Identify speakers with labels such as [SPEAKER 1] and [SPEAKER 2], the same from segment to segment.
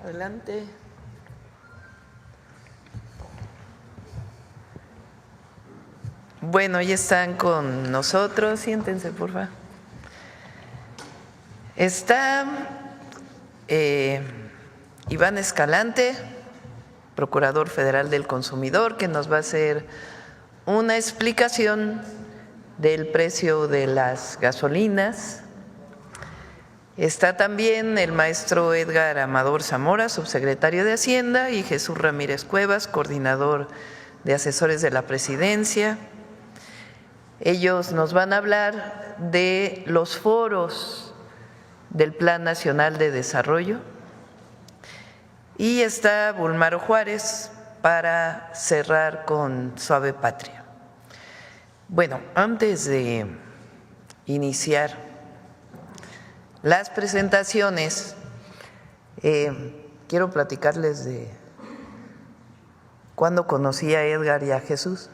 [SPEAKER 1] Adelante. Bueno, ya están con nosotros. Siéntense, por favor. Está Iván Escalante, Procurador Federal del Consumidor, que nos va a hacer una explicación del precio de las gasolinas. Está también el maestro Edgar Amador Zamora, subsecretario de Hacienda, y Jesús Ramírez Cuevas, coordinador de asesores de la Presidencia. Ellos nos van a hablar de los foros del Plan Nacional de Desarrollo. Y está Bulmaro Juárez para cerrar con Suave Patria. Bueno, antes de iniciar las presentaciones, quiero platicarles de cuándo conocí a Edgar y a Jesús.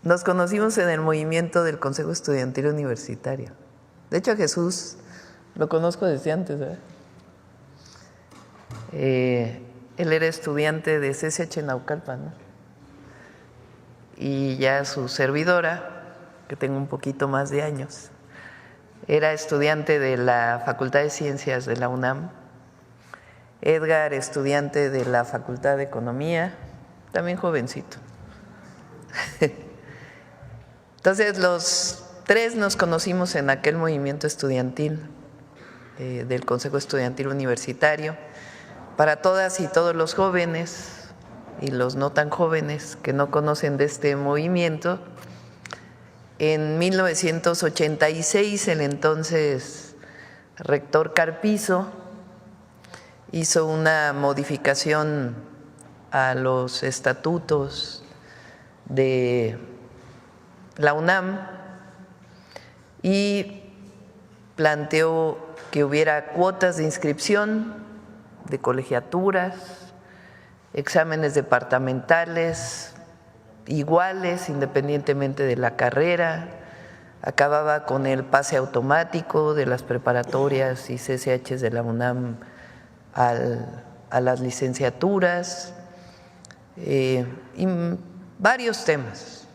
[SPEAKER 1] Nos conocimos en el movimiento del Consejo Estudiantil Universitario. De hecho, a Jesús lo conozco desde antes, ¿verdad? Él era estudiante de CCH Naucalpan, ¿no? Y ya su servidora, que tengo un poquito más de años, era estudiante de la Facultad de Ciencias de la UNAM. Edgar, estudiante de la Facultad de Economía, también jovencito. Entonces, los tres nos conocimos en aquel movimiento estudiantil del Consejo Estudiantil Universitario. Para todas y todos los jóvenes y los no tan jóvenes que no conocen de este movimiento, en 1986 el entonces rector Carpizo hizo una modificación a los estatutos de la UNAM y planteó que hubiera cuotas de inscripción de colegiaturas, exámenes departamentales iguales independientemente de la carrera, acababa con el pase automático de las preparatorias y CCHs de la UNAM a las licenciaturas, y varios temas.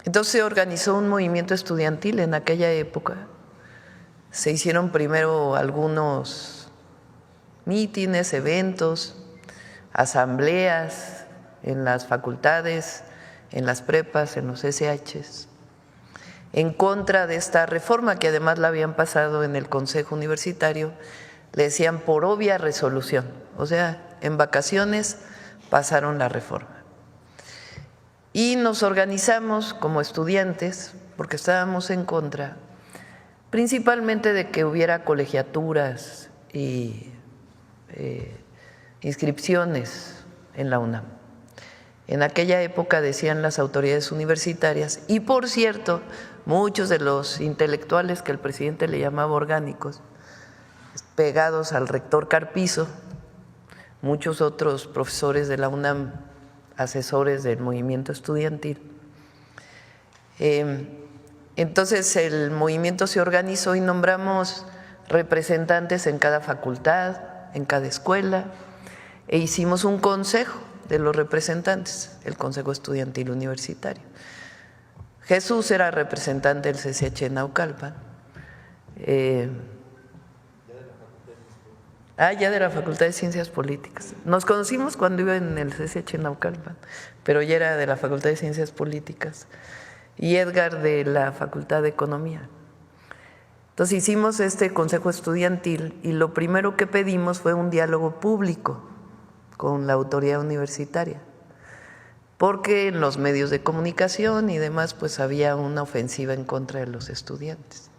[SPEAKER 1] Entonces se organizó un movimiento estudiantil en aquella época. Se hicieron primero algunos mítines, eventos, asambleas en las facultades, en las prepas, en los SHs, en contra de esta reforma que además la habían pasado en el Consejo Universitario, le decían por obvia resolución, o sea, en vacaciones pasaron la reforma. Y nos organizamos como estudiantes, porque estábamos en contra, principalmente de que hubiera colegiaturas y inscripciones en la UNAM. En aquella época decían las autoridades universitarias, y por cierto, muchos de los intelectuales que el presidente le llamaba orgánicos, pegados al rector Carpizo, muchos otros profesores de la UNAM, asesores del movimiento estudiantil. Entonces el movimiento se organizó y nombramos representantes en cada facultad, en cada escuela, e hicimos un consejo de los representantes, el Consejo Estudiantil Universitario. Jesús era representante del CCH Naucalpan. Ya de la Facultad de Ciencias Políticas. Nos conocimos cuando iba en el CCH Naucalpan, pero ya era de la Facultad de Ciencias Políticas. Y Edgar de la Facultad de Economía. Entonces hicimos este consejo estudiantil y lo primero que pedimos fue un diálogo público con la autoridad universitaria, porque en los medios de comunicación y demás pues había una ofensiva en contra de los estudiantes.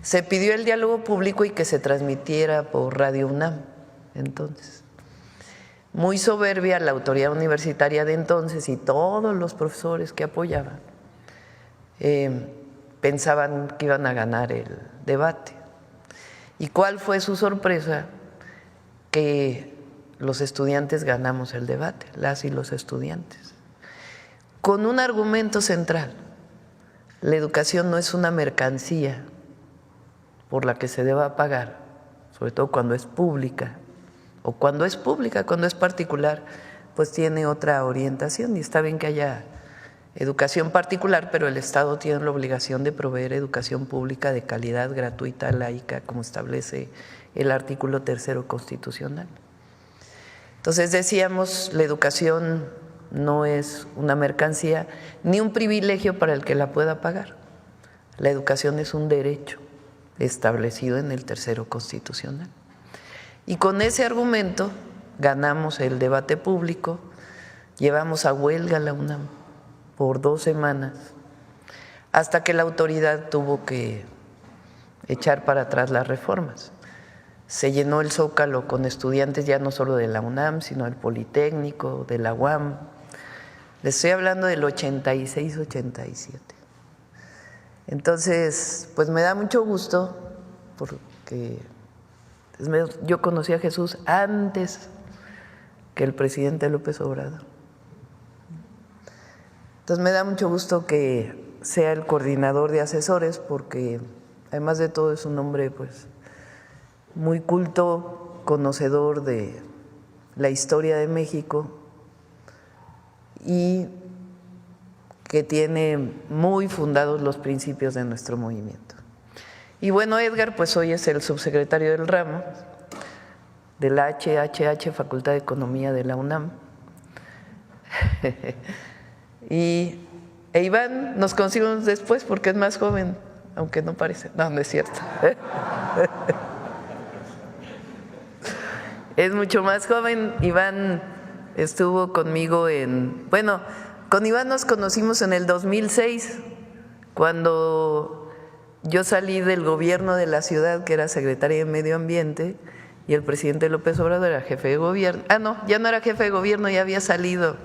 [SPEAKER 1] Se pidió el diálogo público y que se transmitiera por Radio UNAM. Entonces, muy soberbia la autoridad universitaria de entonces y todos los profesores que apoyaban pensaban que iban a ganar el debate. ¿Y cuál fue su sorpresa? Que los estudiantes ganamos el debate, las y los estudiantes, con un argumento central: la educación no es una mercancía por la que se deba pagar, sobre todo cuando es pública, o cuando es particular, pues tiene otra orientación y está bien que haya educación particular, pero el Estado tiene la obligación de proveer educación pública de calidad, gratuita, laica, como establece el artículo 3º constitucional. Entonces decíamos, la educación no es una mercancía ni un privilegio para el que la pueda pagar. La educación es un derecho establecido en el 3º constitucional. Y con ese argumento ganamos el debate público, llevamos a huelga la UNAM por 2 semanas, hasta que la autoridad tuvo que echar para atrás las reformas. Se llenó el Zócalo con estudiantes ya no solo de la UNAM, sino del Politécnico, de la UAM. Les estoy hablando del 86-87. Entonces, pues me da mucho gusto porque yo conocí a Jesús antes que el presidente López Obrador. Entonces me da mucho gusto que sea el coordinador de asesores porque además de todo es un hombre pues muy culto, conocedor de la historia de México y que tiene muy fundados los principios de nuestro movimiento. Y bueno, Edgar, pues hoy es el subsecretario del ramo de la HHH, Facultad de Economía de la UNAM. E Iván nos conocimos después porque es más joven, aunque no parece. No, no es cierto. Es mucho más joven. Iván estuvo conmigo con Iván nos conocimos en el 2006, cuando yo salí del gobierno de la ciudad, que era secretaria de Medio Ambiente, y el presidente López Obrador era jefe de gobierno. No, ya no era jefe de gobierno, ya había salido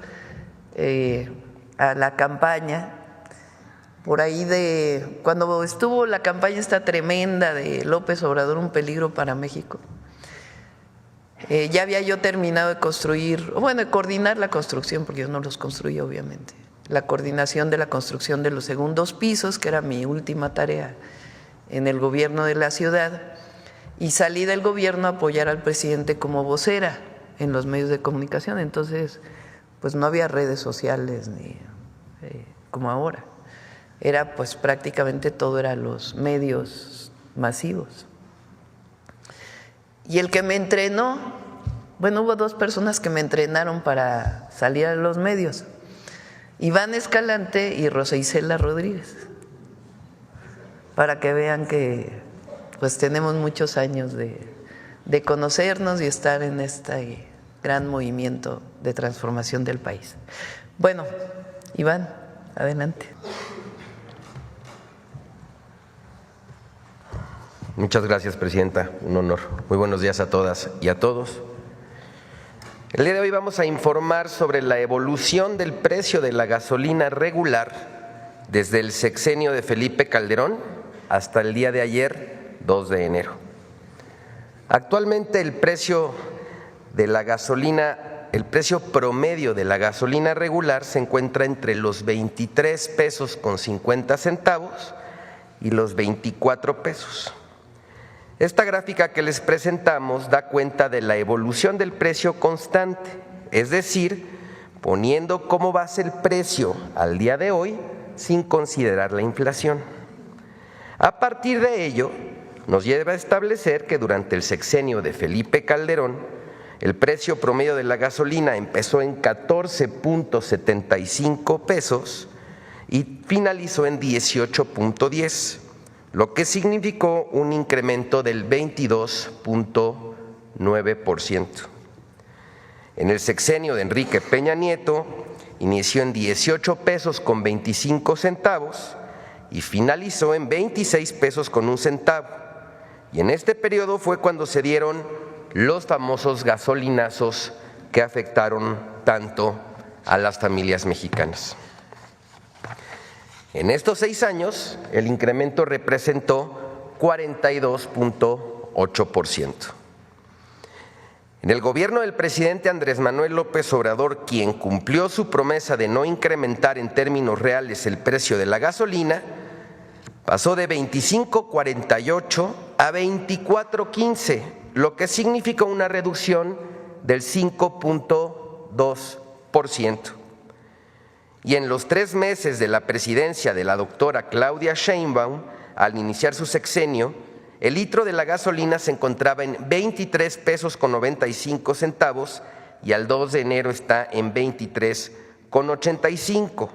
[SPEAKER 1] a la campaña. Por ahí cuando estuvo la campaña esta tremenda de López Obrador, un peligro para México, ya había yo terminado de construir, de coordinar la construcción, porque yo no los construí obviamente, la coordinación de la construcción de los segundos pisos, que era mi última tarea en el gobierno de la ciudad, y salí del gobierno a apoyar al presidente como vocera en los medios de comunicación. Entonces, pues no había redes sociales ni como ahora. Era pues prácticamente todo eran los medios masivos. Y el que me entrenó, hubo 2 personas que me entrenaron para salir a los medios: Iván Escalante y Rosa Isela Rodríguez, para que vean que pues tenemos muchos años de conocernos y estar en este gran movimiento de transformación del país. Bueno, Iván, adelante.
[SPEAKER 2] Muchas gracias, presidenta. Un honor. Muy buenos días a todas y a todos. El día de hoy vamos a informar sobre la evolución del precio de la gasolina regular desde el sexenio de Felipe Calderón hasta el día de ayer, 2 de enero. Actualmente el precio promedio de la gasolina regular se encuentra entre los 23 pesos con 50 centavos y los 24 pesos. Esta gráfica que les presentamos da cuenta de la evolución del precio constante, es decir, poniendo como base el precio al día de hoy sin considerar la inflación. A partir de ello, nos lleva a establecer que durante el sexenio de Felipe Calderón, el precio promedio de la gasolina empezó en 14.75 pesos y finalizó en 18.10, lo que significó un incremento del 22.9%. En el sexenio de Enrique Peña Nieto, inició en 18 pesos con 25 centavos y finalizó en 26 pesos con 1 centavo. Y en este periodo fue cuando se dieron los famosos gasolinazos que afectaron tanto a las familias mexicanas. En estos 6 años, el incremento representó 42.8%. En el gobierno del presidente Andrés Manuel López Obrador, quien cumplió su promesa de no incrementar en términos reales el precio de la gasolina, pasó de 25.48 a 24.15, lo que significa una reducción del 5.2%. Y en los 3 meses de la presidencia de la doctora Claudia Sheinbaum, al iniciar su sexenio, el litro de la gasolina se encontraba en 23 pesos con 95 centavos y al 2 de enero está en 23,85,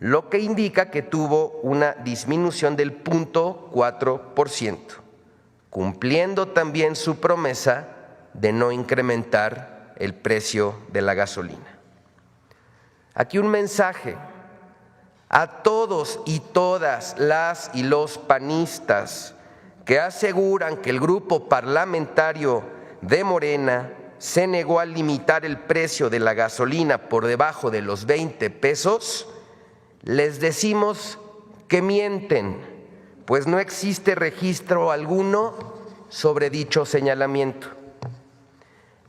[SPEAKER 2] lo que indica que tuvo una disminución del 0.4%, cumpliendo también su promesa de no incrementar el precio de la gasolina. Aquí un mensaje a todos y todas las y los panistas que aseguran que el grupo parlamentario de Morena se negó a limitar el precio de la gasolina por debajo de los 20 pesos, les decimos que mienten, pues no existe registro alguno sobre dicho señalamiento.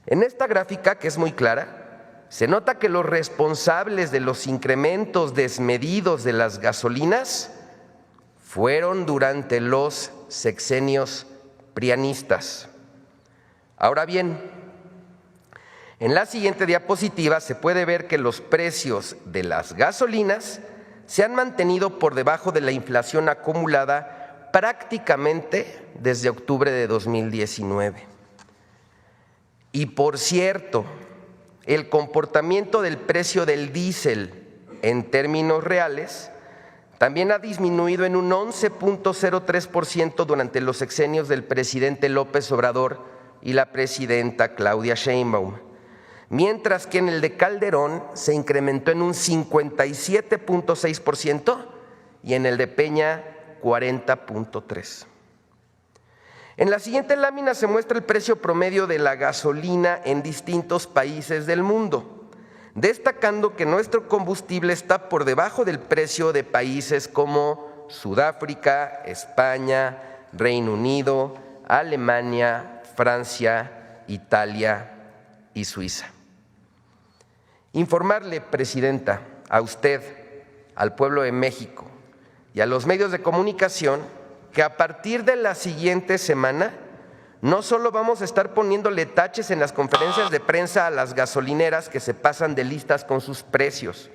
[SPEAKER 2] En esta gráfica, que es muy clara, se nota que los responsables de los incrementos desmedidos de las gasolinas fueron durante los sexenios prianistas. Ahora bien, en la siguiente diapositiva se puede ver que los precios de las gasolinas se han mantenido por debajo de la inflación acumulada prácticamente desde octubre de 2019. Y por cierto, el comportamiento del precio del diésel en términos reales también ha disminuido en un 11.03% durante los sexenios del presidente López Obrador y la presidenta Claudia Sheinbaum, mientras que en el de Calderón se incrementó en un 57.6% y en el de Peña 40.3%. En la siguiente lámina se muestra el precio promedio de la gasolina en distintos países del mundo, destacando que nuestro combustible está por debajo del precio de países como Sudáfrica, España, Reino Unido, Alemania, Francia, Italia y Suiza. Informarle, Presidenta, a usted, al pueblo de México y a los medios de comunicación que a partir de la siguiente semana no solo vamos a estar poniéndole taches en las conferencias de prensa a las gasolineras que se pasan de listas con sus precios,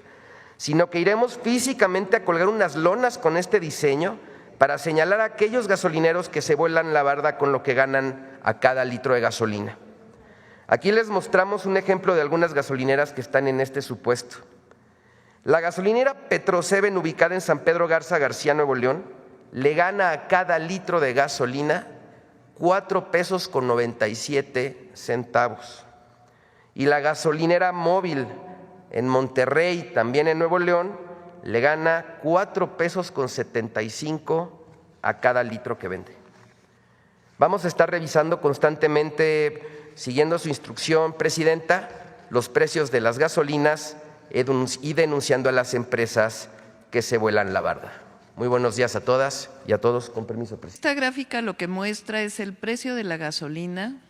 [SPEAKER 2] sino que iremos físicamente a colgar unas lonas con este diseño para señalar a aquellos gasolineros que se vuelan la barda con lo que ganan a cada litro de gasolina. Aquí les mostramos un ejemplo de algunas gasolineras que están en este supuesto. La gasolinera Petroseven, ubicada en San Pedro Garza García, Nuevo León, le gana a cada litro de gasolina 4 pesos con 97 centavos. Y la gasolinera Móvil en Monterrey, también en Nuevo León, le gana 4 pesos con 75 a cada litro que vende. Vamos a estar revisando constantemente, siguiendo su instrucción, Presidenta, los precios de las gasolinas y denunciando a las empresas que se vuelan la barda. Muy buenos días a todas y a todos. Con permiso, Presidenta.
[SPEAKER 1] Esta gráfica lo que muestra es el precio de la gasolina,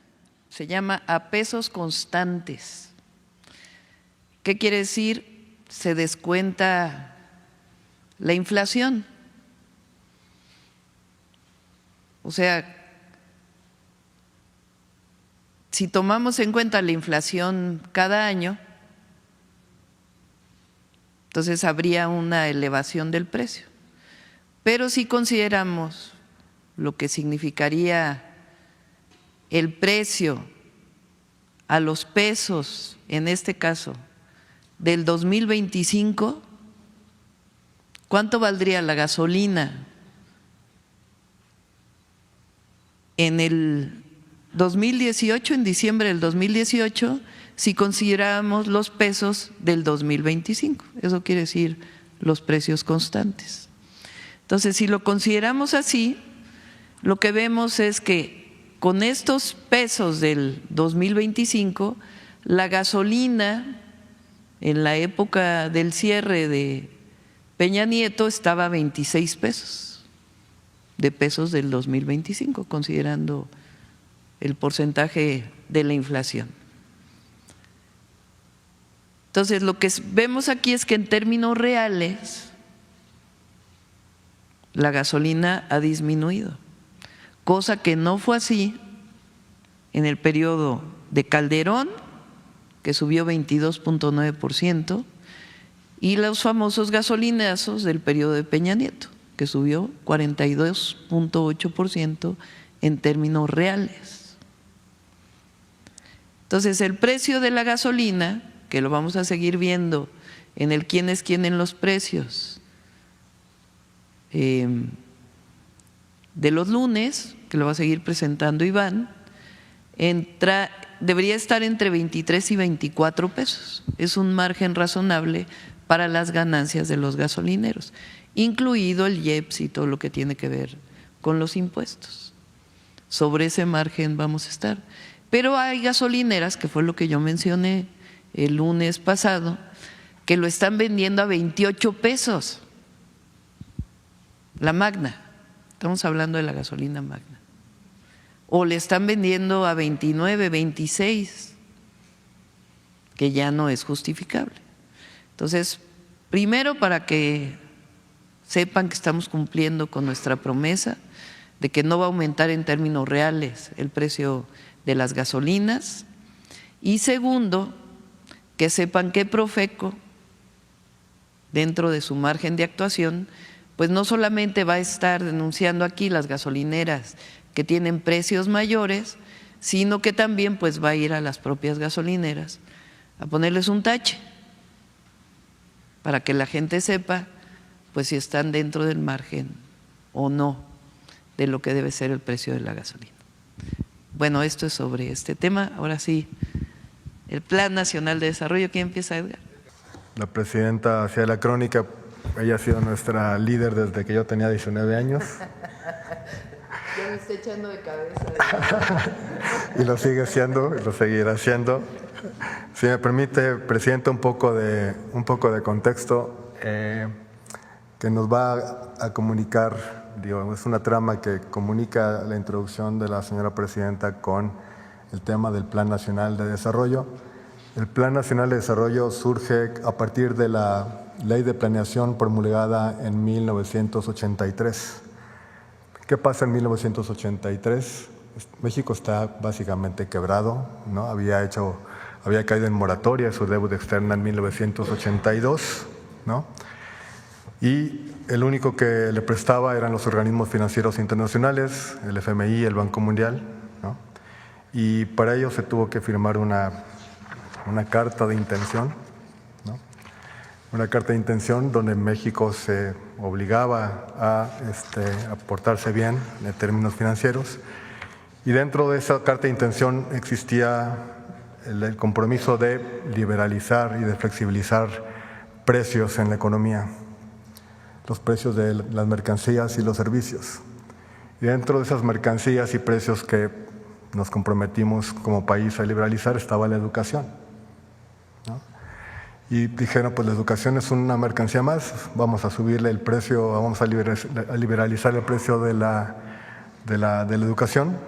[SPEAKER 1] se llama a pesos constantes. ¿Qué quiere decir? Se descuenta la inflación. O sea, si tomamos en cuenta la inflación cada año, entonces habría una elevación del precio. Pero si consideramos lo que significaría el precio a los pesos, en este caso, del 2025, ¿cuánto valdría la gasolina en el 2018, en diciembre del 2018, si consideramos los pesos del 2025? Eso quiere decir los precios constantes. Entonces, si lo consideramos así, lo que vemos es que con estos pesos del 2025, la gasolina en la época del cierre de Peña Nieto estaba a 26 pesos del 2025, considerando el porcentaje de la inflación. Entonces, lo que vemos aquí es que en términos reales la gasolina ha disminuido, cosa que no fue así en el periodo de Calderón, que subió 22.9%, y los famosos gasolinazos del periodo de Peña Nieto, que subió 42.8% en términos reales. Entonces, el precio de la gasolina, que lo vamos a seguir viendo en el quién es quién en los precios de los lunes, que lo va a seguir presentando Iván, debería estar entre 23 y 24 pesos. Es un margen razonable para las ganancias de los gasolineros, incluido el IEPS y todo lo que tiene que ver con los impuestos. Sobre ese margen vamos a estar. Pero hay gasolineras, que fue lo que yo mencioné el lunes pasado, que lo están vendiendo a 28 pesos. La Magna, estamos hablando de la gasolina Magna. O le están vendiendo a 29, 26, que ya no es justificable. Entonces, primero, para que sepan que estamos cumpliendo con nuestra promesa de que no va a aumentar en términos reales el precio de las gasolinas. Y segundo, que sepan que Profeco, dentro de su margen de actuación, pues no solamente va a estar denunciando aquí las gasolineras que tienen precios mayores, sino que también pues va a ir a las propias gasolineras a ponerles un tache para que la gente sepa pues si están dentro del margen o no de lo que debe ser el precio de la gasolina. Bueno, esto es sobre este tema. Ahora sí, el Plan Nacional de Desarrollo. ¿Quién empieza, Edgar?
[SPEAKER 3] La presidenta hacía la crónica, ella ha sido nuestra líder desde que yo tenía 19 años.
[SPEAKER 1] Ya me está echando de cabeza.
[SPEAKER 3] Y lo sigue siendo, y lo seguirá haciendo. Si me permite, Presidenta, un poco de contexto que nos va a comunicar, digo, es una trama que comunica la introducción de la señora Presidenta con el tema del Plan Nacional de Desarrollo. El Plan Nacional de Desarrollo surge a partir de la Ley de Planeación promulgada en 1983. ¿Qué pasa en 1983? México está básicamente quebrado, ¿no? Había caído en moratoria su deuda externa en 1982, ¿no? Y el único que le prestaba eran los organismos financieros internacionales, el FMI, el Banco Mundial, ¿no? Y para ello se tuvo que firmar una carta de intención, ¿no? Una carta de intención donde México se obligaba a portarse bien en términos financieros, y dentro de esa carta de intención existía el compromiso de liberalizar y de flexibilizar precios en la economía, los precios de las mercancías y los servicios. Y dentro de esas mercancías y precios que nos comprometimos como país a liberalizar estaba la educación, ¿no? Y dijeron, pues la educación es una mercancía más, vamos a subirle el precio, vamos a liberalizar el precio de la educación,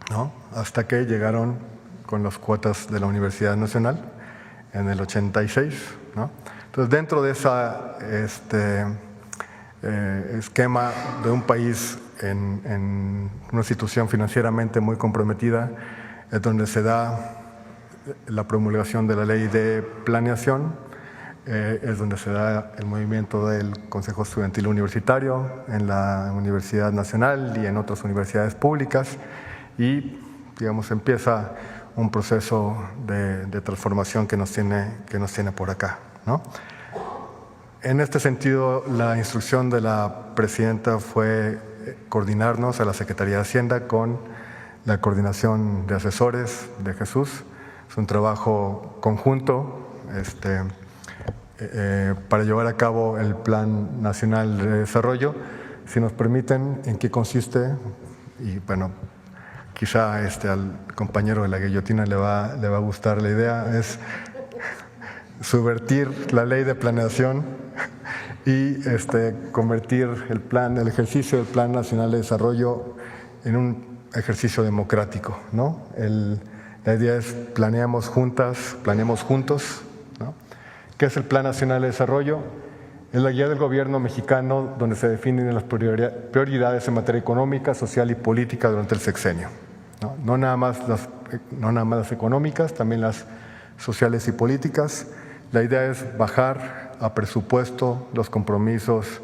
[SPEAKER 3] ¿no? Hasta que llegaron con las cuotas de la Universidad Nacional en el 86, ¿no? Entonces, dentro de ese esquema de un país en una situación financieramente muy comprometida, es donde se da la promulgación de la Ley de Planeación, es donde se da el movimiento del Consejo Estudiantil Universitario en la Universidad Nacional y en otras universidades públicas, y digamos empieza un proceso de transformación que nos tiene por acá, ¿no? En este sentido, la instrucción de la Presidenta fue coordinarnos a la Secretaría de Hacienda con la Coordinación de Asesores de Jesús. Es un trabajo conjunto para llevar a cabo el Plan Nacional de Desarrollo. Si nos permiten, ¿en qué consiste? Y bueno, quizá al compañero de la guillotina le va a gustar la idea, es subvertir la Ley de Planeación y convertir el ejercicio del Plan Nacional de Desarrollo en un ejercicio democrático, ¿no? La idea es planeamos juntos, ¿no? ¿Qué es el Plan Nacional de Desarrollo? Es la guía del gobierno mexicano donde se definen las prioridades en materia económica, social y política durante el sexenio. No nada más las económicas, también las sociales y políticas. La idea es bajar a presupuesto los compromisos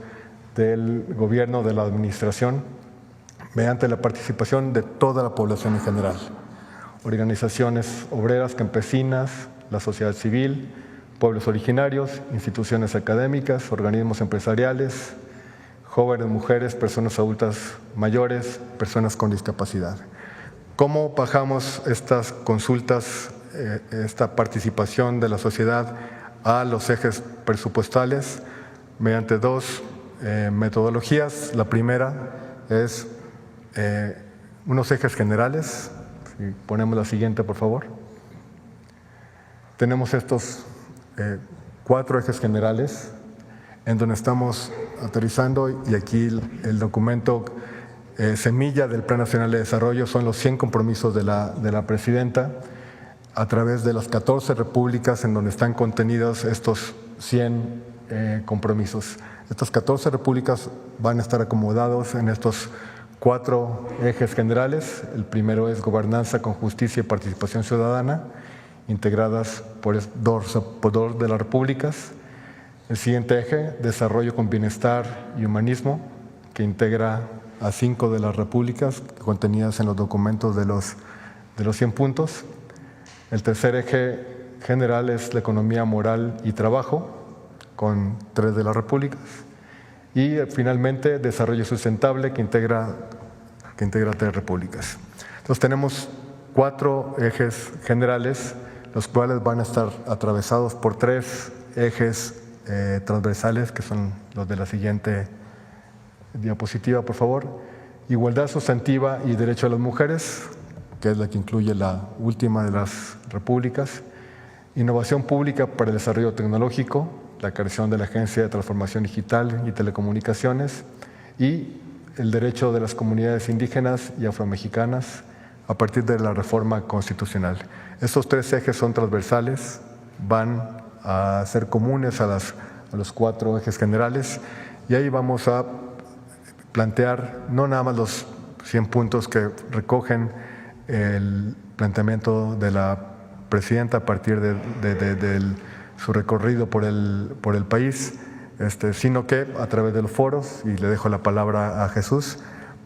[SPEAKER 3] del gobierno, de la administración, mediante la participación de toda la población en general. Organizaciones obreras, campesinas, la sociedad civil, pueblos originarios, instituciones académicas, organismos empresariales, jóvenes, mujeres, personas adultas mayores, personas con discapacidad. ¿Cómo bajamos estas consultas, esta participación de la sociedad a los ejes presupuestales? Mediante dos metodologías. La primera es unos ejes generales. Si ponemos la siguiente, por favor. Tenemos estos 4 ejes generales en donde estamos aterrizando, y aquí el documento semilla del Plan Nacional de Desarrollo son los 100 compromisos de la presidenta a través de las 14 repúblicas en donde están contenidos estos 100 compromisos. Estas 14 repúblicas van a estar acomodados en estos 4 ejes generales. El primero es gobernanza con justicia y participación ciudadana, integradas por 2 de las repúblicas. El siguiente eje, desarrollo con bienestar y humanismo, que integra a 5 de las repúblicas contenidas en los documentos de los 100 puntos. El tercer eje general es la economía moral y trabajo, con 3 de las repúblicas. Y finalmente, desarrollo sustentable, que integra 3 repúblicas. Entonces tenemos 4 ejes generales, los cuales van a estar atravesados por 3 ejes transversales, que son los de la siguiente diapositiva, por favor. Igualdad sustantiva y derecho a las mujeres, que es la que incluye la última de las repúblicas. Innovación pública para el desarrollo tecnológico, la creación de la Agencia de Transformación Digital y Telecomunicaciones, y el derecho de las comunidades indígenas y afromexicanas a partir de la reforma constitucional. Estos 3 ejes son transversales, van a ser comunes a los 4 ejes generales, y ahí vamos a plantear no nada más los 100 puntos que recogen el planteamiento de la presidenta a partir de su recorrido por el país, sino que a través de los foros, y le dejo la palabra a Jesús,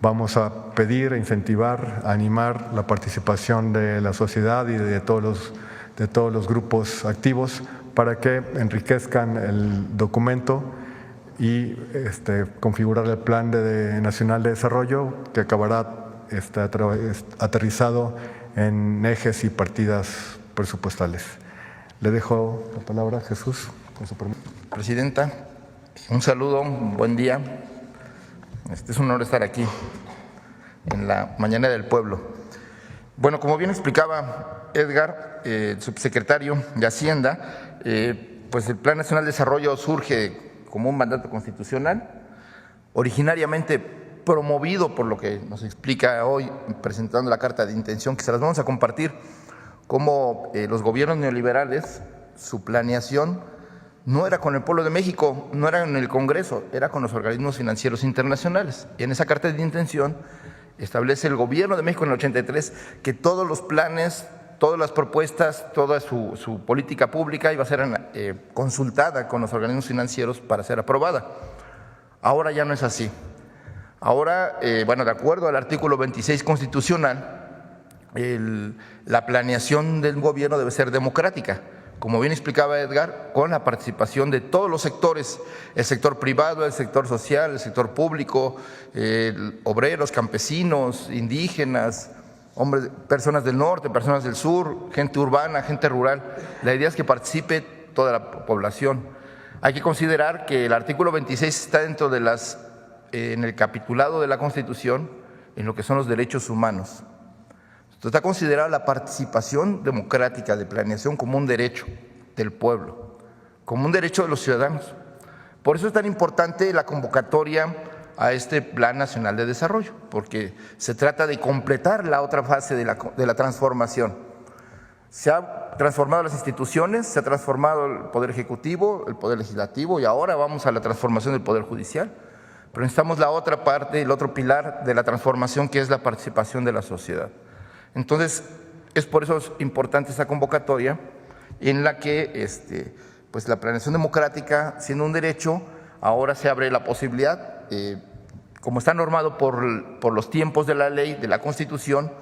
[SPEAKER 3] vamos a pedir, a incentivar, a animar la participación de la sociedad y de todos los grupos activos para que enriquezcan el documento y configurar el Plan Nacional de Desarrollo, que acabará aterrizado en ejes y partidas presupuestales. Le dejo la palabra a Jesús, con su permiso.
[SPEAKER 4] Presidenta, un saludo, un buen día. Es un honor estar aquí en la Mañana del Pueblo. Bueno, como bien explicaba Edgar, subsecretario de Hacienda, pues el Plan Nacional de Desarrollo surge como un mandato constitucional, originariamente promovido por lo que nos explica hoy, presentando la carta de intención, que se las vamos a compartir, como los gobiernos neoliberales, su planeación no era con el pueblo de México, no era en el Congreso, era con los organismos financieros internacionales. Y en esa carta de intención establece el gobierno de México en el 83 que todos los planes, todas las propuestas, toda su política pública iba a ser consultada con los organismos financieros para ser aprobada. Ahora ya no es así. Ahora, bueno, de acuerdo al artículo 26 constitucional, la planeación del gobierno debe ser democrática, como bien explicaba Edgar, con la participación de todos los sectores, el sector privado, el sector social, el sector público, obreros, campesinos, indígenas, hombres, personas del norte, personas del sur, gente urbana, gente rural. La idea es que participe toda la población. Hay que considerar que el artículo 26 está dentro de en el capitulado de la Constitución en lo que son los derechos humanos. Entonces, está considerada la participación democrática de planeación como un derecho del pueblo, como un derecho de los ciudadanos. Por eso es tan importante la convocatoria a este Plan Nacional de Desarrollo, porque se trata de completar la otra fase de la transformación. Se han transformado las instituciones, se ha transformado el Poder Ejecutivo, el Poder Legislativo y ahora vamos a la transformación del Poder Judicial. Pero necesitamos la otra parte, el otro pilar de la transformación, que es la participación de la sociedad. Entonces, es por eso es importante esta convocatoria en la que pues la planeación democrática, siendo un derecho, ahora se abre la posibilidad, como está normado por los tiempos de la ley, de la Constitución,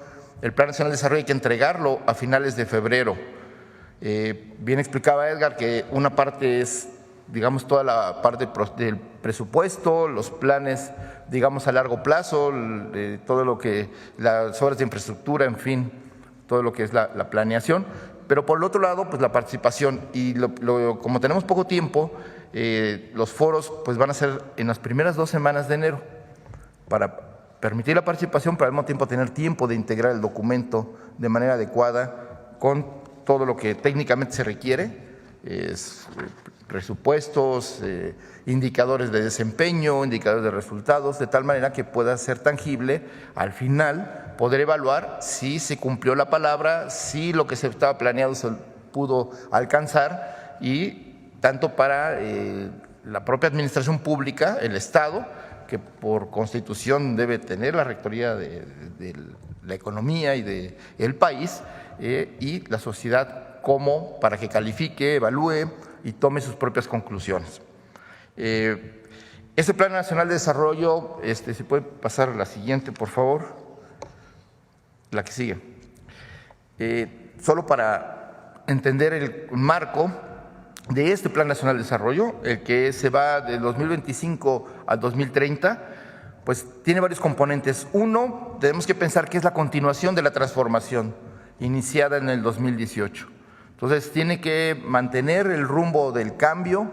[SPEAKER 4] el Plan Nacional de Desarrollo hay que entregarlo a finales de febrero. Bien explicaba Edgar que una parte es, digamos, toda la parte del presupuesto, los planes, digamos, a largo plazo, todo lo que, las obras de infraestructura, en fin, todo lo que es la planeación. Pero por el otro lado, pues la participación. Y como tenemos poco tiempo, los foros pues van a ser en las primeras 2 semanas de enero para permitir la participación, pero al mismo tiempo tener tiempo de integrar el documento de manera adecuada con todo lo que técnicamente se requiere, presupuestos, indicadores de desempeño, indicadores de resultados, de tal manera que pueda ser tangible al final, poder evaluar si se cumplió la palabra, si lo que se estaba planeado se pudo alcanzar, y tanto para la propia administración pública, el Estado, que por Constitución debe tener la rectoría de la economía y del país, y la sociedad como para que califique, evalúe y tome sus propias conclusiones. Este Plan Nacional de Desarrollo, ¿se puede pasar a la siguiente, por favor? La que sigue. Solo para entender el marco de este Plan Nacional de Desarrollo, el que se va del 2025 al 2030, pues tiene varios componentes. Uno, tenemos que pensar que es la continuación de la transformación iniciada en el 2018. Entonces, tiene que mantener el rumbo del cambio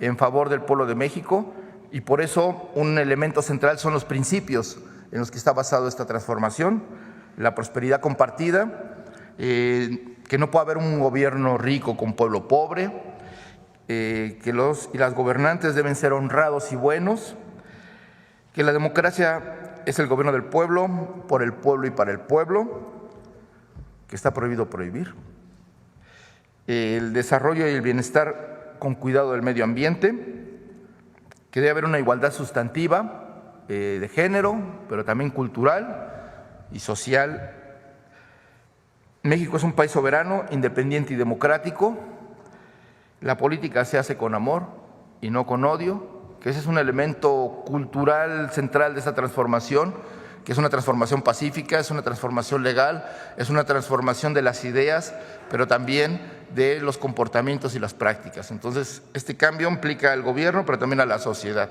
[SPEAKER 4] en favor del pueblo de México, y por eso un elemento central son los principios en los que está basado esta transformación: la prosperidad compartida, que no puede haber un gobierno rico con pueblo pobre, que los y las gobernantes deben ser honrados y buenos, que la democracia es el gobierno del pueblo, por el pueblo y para el pueblo, que está prohibido prohibir, el desarrollo y el bienestar con cuidado del medio ambiente, que debe haber una igualdad sustantiva de género, pero también cultural y social. México es un país soberano, independiente y democrático. La política se hace con amor y no con odio, que ese es un elemento cultural central de esta transformación, que es una transformación pacífica, es una transformación legal, es una transformación de las ideas, pero también de los comportamientos y las prácticas. Entonces, este cambio implica al gobierno, pero también a la sociedad.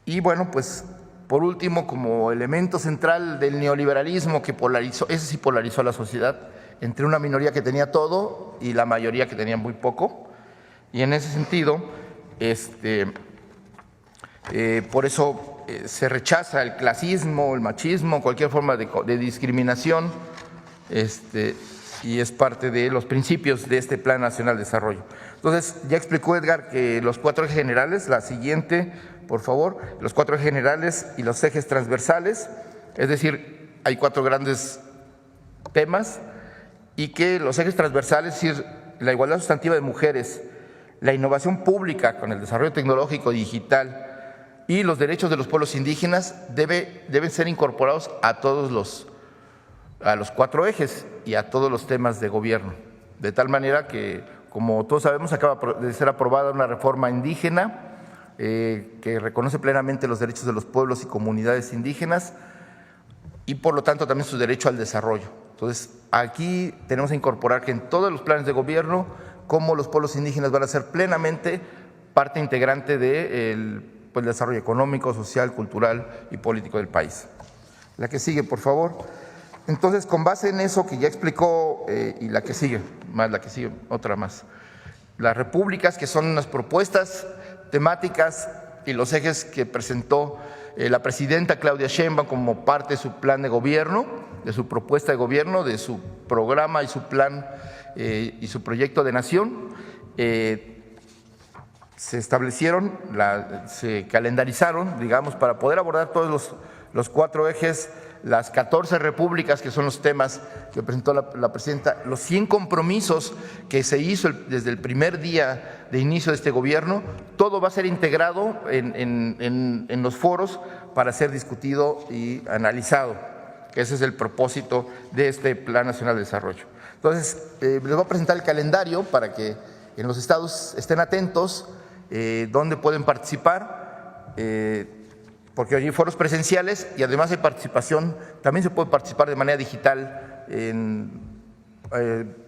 [SPEAKER 4] Y bueno, pues por último, como elemento central del neoliberalismo que polarizó, ese sí polarizó a la sociedad, entre una minoría que tenía todo y la mayoría que tenía muy poco. Y en ese sentido, por eso se rechaza el clasismo, el machismo, cualquier forma de discriminación, y es parte de los principios de este Plan Nacional de Desarrollo. Entonces, ya explicó Edgar que los 4 ejes generales, la siguiente, por favor, los 4 ejes generales y los ejes transversales, es decir, hay 4 grandes temas, y que los ejes transversales, es decir, la igualdad sustantiva de mujeres, la innovación pública con el desarrollo tecnológico digital y los derechos de los pueblos indígenas deben ser incorporados a los 4 ejes y a todos los temas de gobierno, de tal manera que, como todos sabemos, acaba de ser aprobada una reforma indígena que reconoce plenamente los derechos de los pueblos y comunidades indígenas y por lo tanto también su derecho al desarrollo. Entonces, aquí tenemos que incorporar que en todos los planes de gobierno, cómo los pueblos indígenas van a ser plenamente parte integrante del desarrollo económico, social, cultural y político del país. La que sigue, por favor. Entonces, con base en eso que ya explicó, y la que sigue, otra más. Las repúblicas, que son unas propuestas temáticas y los ejes que presentó la presidenta Claudia Sheinbaum como parte de su plan de gobierno, de su propuesta de gobierno, de su programa y su plan y su proyecto de nación. Se establecieron, se calendarizaron, digamos, para poder abordar todos los 4 ejes, las 14 repúblicas, que son los temas que presentó la presidenta, los 100 compromisos que se hizo desde el primer día de inicio de este gobierno, todo va a ser integrado en los foros para ser discutido y analizado, que ese es el propósito de este Plan Nacional de Desarrollo. Entonces, les voy a presentar el calendario para que en los estados estén atentos, dónde pueden participar, porque hay foros presenciales y además hay participación, también se puede participar de manera digital,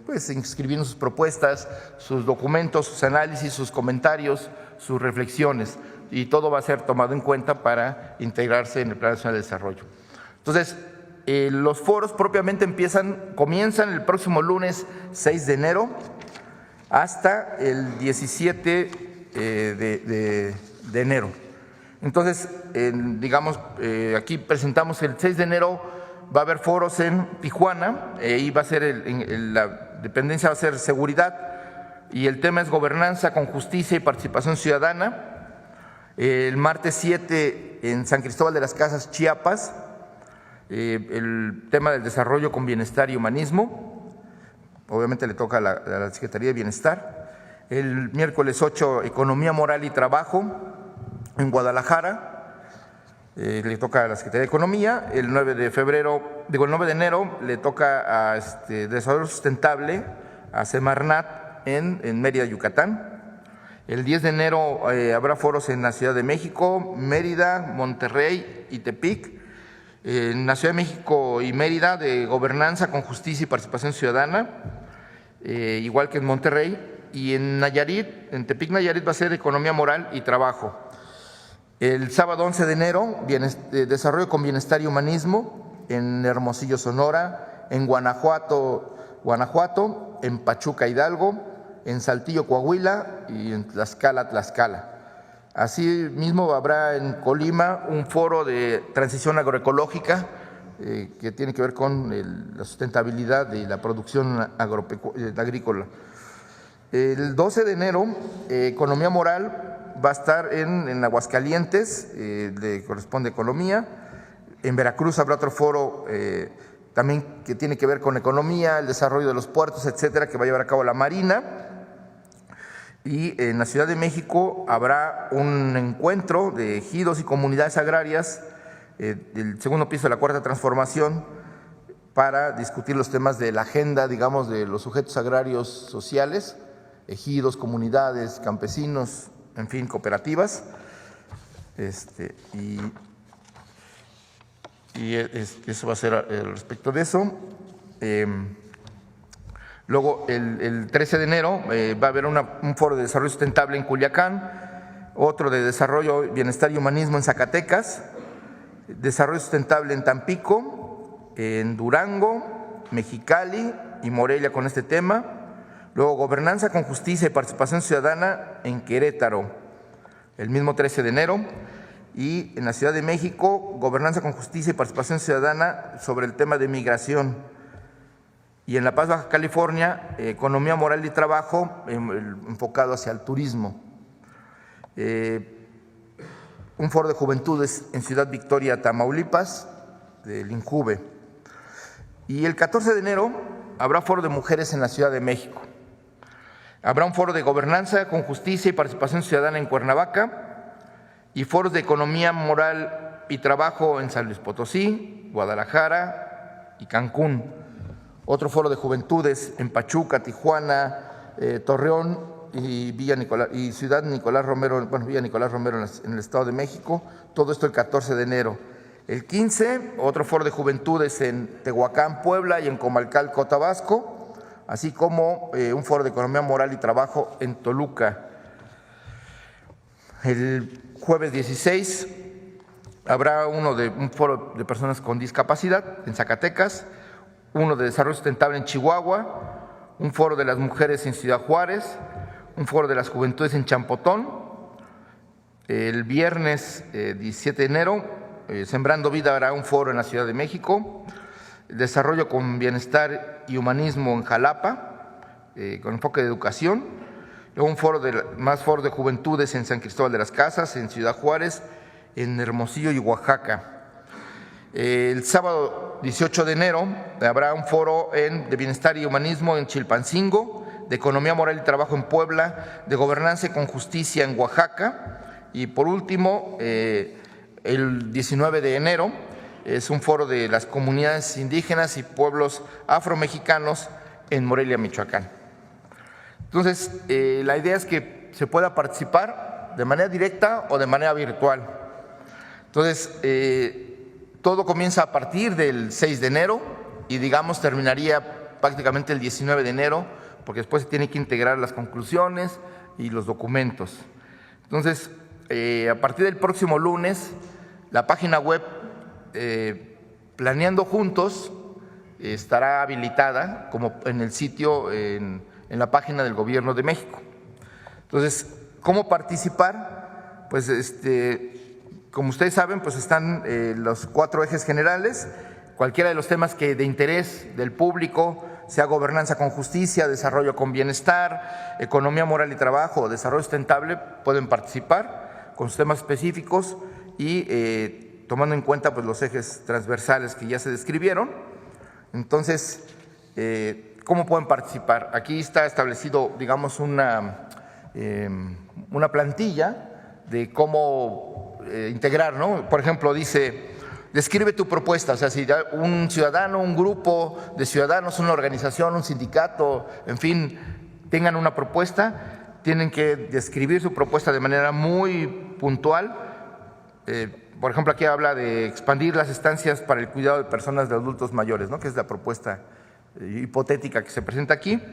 [SPEAKER 4] pues inscribiendo sus propuestas, sus documentos, sus análisis, sus comentarios, sus reflexiones, y todo va a ser tomado en cuenta para integrarse en el Plan Nacional de Desarrollo. Entonces, los foros propiamente comienzan el próximo lunes 6 de enero hasta el 17 de enero. Entonces, digamos, aquí presentamos el 6 de enero, va a haber foros en Tijuana, y va a ser la dependencia va a ser seguridad, y el tema es gobernanza con justicia y participación ciudadana. El martes 7 en San Cristóbal de las Casas, Chiapas, el tema del desarrollo con bienestar y humanismo, obviamente le toca a la Secretaría de Bienestar. El miércoles 8, economía, moral y trabajo en Guadalajara, le toca a la Secretaría de Economía. El 9 de enero le toca a Desarrollo Sustentable, a Semarnat en Mérida, Yucatán. El 10 de enero habrá foros en la Ciudad de México, Mérida, Monterrey y Tepic. En la Ciudad de México y Mérida, de gobernanza con justicia y participación ciudadana, igual que en Monterrey. Y en Nayarit, en Tepic, Nayarit, va a ser economía, moral y trabajo. El sábado 11 de enero, desarrollo con bienestar y humanismo en Hermosillo, Sonora, en Guanajuato, en Pachuca, Hidalgo, en Saltillo, Coahuila y en Tlaxcala, Tlaxcala. Asimismo, habrá en Colima un foro de transición agroecológica que tiene que ver con la sustentabilidad de la producción agrícola. El 12 de enero, economía moral va a estar en Aguascalientes, le corresponde economía. En Veracruz habrá otro foro también que tiene que ver con economía, el desarrollo de los puertos, etcétera, que va a llevar a cabo la Marina. Y en la Ciudad de México habrá un encuentro de ejidos y comunidades agrarias del segundo piso de la Cuarta Transformación para discutir los temas de la agenda, digamos, de los sujetos agrarios sociales, ejidos, comunidades, campesinos, en fin, cooperativas. Eso va a ser respecto de eso. Luego, el 13 de enero va a haber un foro de desarrollo sustentable en Culiacán, otro de desarrollo, bienestar y humanismo en Zacatecas, desarrollo sustentable en Tampico, en Durango, Mexicali y Morelia con este tema. Luego, gobernanza con justicia y participación ciudadana en Querétaro, el mismo 13 de enero. Y en la Ciudad de México, gobernanza con justicia y participación ciudadana sobre el tema de migración. Y en La Paz, Baja California, economía, moral y trabajo enfocado hacia el turismo. Un foro de juventudes en Ciudad Victoria, Tamaulipas, del INJUVE. Y el 14 de enero habrá foro de mujeres en la Ciudad de México. Habrá un foro de gobernanza con justicia y participación ciudadana en Cuernavaca y foros de economía, moral y trabajo en San Luis Potosí, Guadalajara y Cancún. Otro foro de juventudes en Pachuca, Tijuana, Torreón y Ciudad Nicolás Romero, Villa Nicolás Romero en el Estado de México. Todo esto el 14 de enero. El 15, otro foro de juventudes en Tehuacán, Puebla y en Comalcalco, Tabasco, así como un foro de economía, moral y trabajo en Toluca. El jueves 16 habrá un foro de personas con discapacidad en Zacatecas, uno de desarrollo sustentable en Chihuahua, un foro de las mujeres en Ciudad Juárez, un foro de las juventudes en Champotón. El viernes 17 de enero, Sembrando Vida hará un foro en la Ciudad de México, desarrollo con bienestar y humanismo en Jalapa, con enfoque de educación. Luego un foro más foro de juventudes en San Cristóbal de las Casas, en Ciudad Juárez, en Hermosillo y Oaxaca. El sábado 18 de enero habrá un foro de bienestar y humanismo en Chilpancingo, de economía moral y trabajo en Puebla, de gobernanza con justicia en Oaxaca. Y por último, el 19 de enero es un foro de las comunidades indígenas y pueblos afromexicanos en Morelia, Michoacán. Entonces, la idea es que se pueda participar de manera directa o de manera virtual. Entonces, todo comienza a partir del 6 de enero y, digamos, terminaría prácticamente el 19 de enero, porque después se tienen que integrar las conclusiones y los documentos. Entonces, a partir del próximo lunes, la página web Planeando Juntos estará habilitada como en el sitio, en la página del Gobierno de México. Entonces, ¿cómo participar? Pues como ustedes saben, pues están los 4 ejes generales, cualquiera de los temas que de interés del público, sea gobernanza con justicia, desarrollo con bienestar, economía moral y trabajo, desarrollo sustentable, pueden participar con sus temas específicos y tomando en cuenta pues los ejes transversales que ya se describieron. Entonces, ¿cómo pueden participar? Aquí está establecido, digamos, una plantilla de cómo integrar, ¿no? Por ejemplo, dice, describe tu propuesta, o sea, si un ciudadano, un grupo de ciudadanos, una organización, un sindicato, en fin, tengan una propuesta, tienen que describir su propuesta de manera muy puntual. Por ejemplo, aquí habla de expandir las estancias para el cuidado de personas de adultos mayores, ¿no? Que es la propuesta hipotética que se presenta aquí.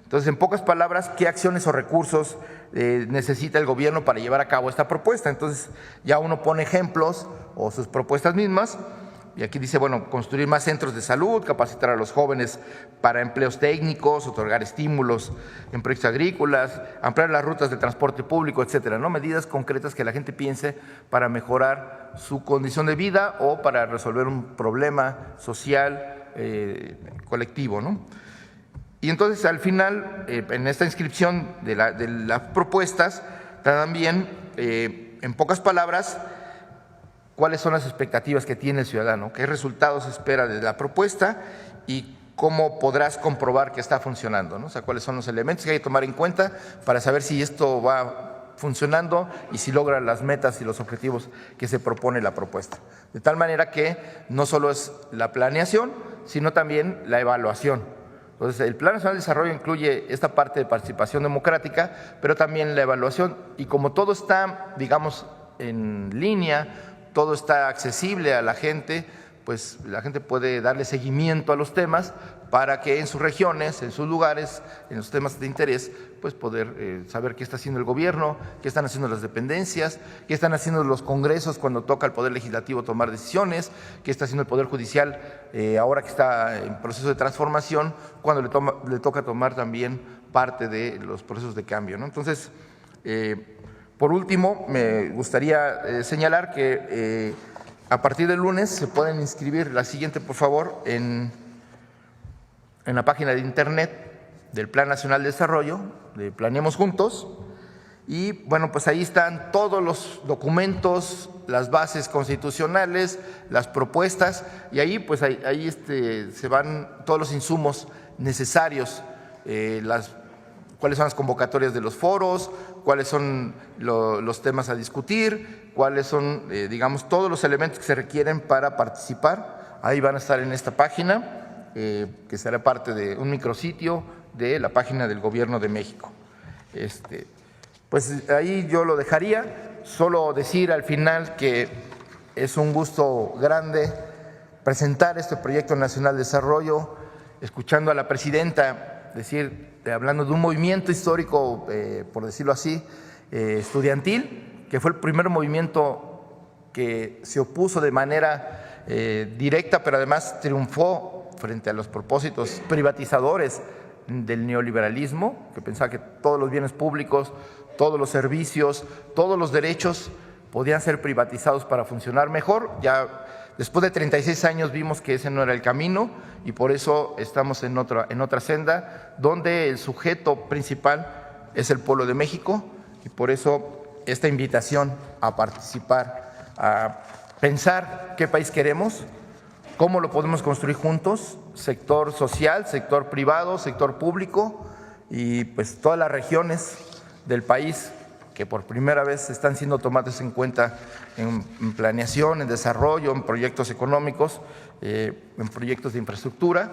[SPEAKER 4] Entonces, en pocas palabras, ¿qué acciones o recursos necesita el gobierno para llevar a cabo esta propuesta? Entonces, ya uno pone ejemplos o sus propuestas mismas. Y aquí dice, bueno, construir más centros de salud, capacitar a los jóvenes para empleos técnicos, otorgar estímulos en proyectos agrícolas, ampliar las rutas de transporte público, etcétera, ¿no? Medidas concretas que la gente piense para mejorar su condición de vida o para resolver un problema social colectivo, ¿no? Y entonces, al final, en esta inscripción de las propuestas, también, en pocas palabras, cuáles son las expectativas que tiene el ciudadano, qué resultados espera de la propuesta y cómo podrás comprobar que está funcionando, ¿no? O sea, cuáles son los elementos que hay que tomar en cuenta para saber si esto va funcionando y si logra las metas y los objetivos que se propone la propuesta. De tal manera que no solo es la planeación, sino también la evaluación. Entonces, el Plan Nacional de Desarrollo incluye esta parte de participación democrática, pero también la evaluación. Y como todo está, digamos, en línea, todo está accesible a la gente, pues la gente puede darle seguimiento a los temas para que en sus regiones, en sus lugares, en los temas de interés, pues poder saber qué está haciendo el gobierno, qué están haciendo las dependencias, qué están haciendo los congresos cuando toca al Poder Legislativo tomar decisiones, qué está haciendo el Poder Judicial ahora que está en proceso de transformación, cuando le toca tomar también parte de los procesos de cambio, ¿no? Entonces, por último, me gustaría señalar que a partir del lunes se pueden inscribir, la siguiente por favor, en la página de internet del Plan Nacional de Desarrollo, de Planeemos Juntos, y bueno, pues ahí están todos los documentos, las bases constitucionales, las propuestas, y ahí pues ahí se van todos los insumos necesarios, cuáles son las convocatorias de los foros, cuáles son los temas a discutir, cuáles son, digamos, todos los elementos que se requieren para participar. Ahí van a estar en esta página, que será parte de un micrositio de la página del Gobierno de México. Pues ahí yo lo dejaría, solo decir al final que es un gusto grande presentar este Proyecto Nacional de Desarrollo, escuchando a la presidenta decir, hablando de un movimiento histórico, por decirlo así, estudiantil, que fue el primer movimiento que se opuso de manera directa, pero además triunfó frente a los propósitos privatizadores del neoliberalismo, que pensaba que todos los bienes públicos, todos los servicios, todos los derechos podían ser privatizados para funcionar mejor. Ya después de 36 años vimos que ese no era el camino y por eso estamos en otra senda donde el sujeto principal es el pueblo de México y por eso esta invitación a participar, a pensar qué país queremos, ¿Cómo lo podemos construir juntos? Sector social, sector privado, sector público y pues todas las regiones del país que por primera vez están siendo tomadas en cuenta en planeación, en desarrollo, en proyectos económicos, en proyectos de infraestructura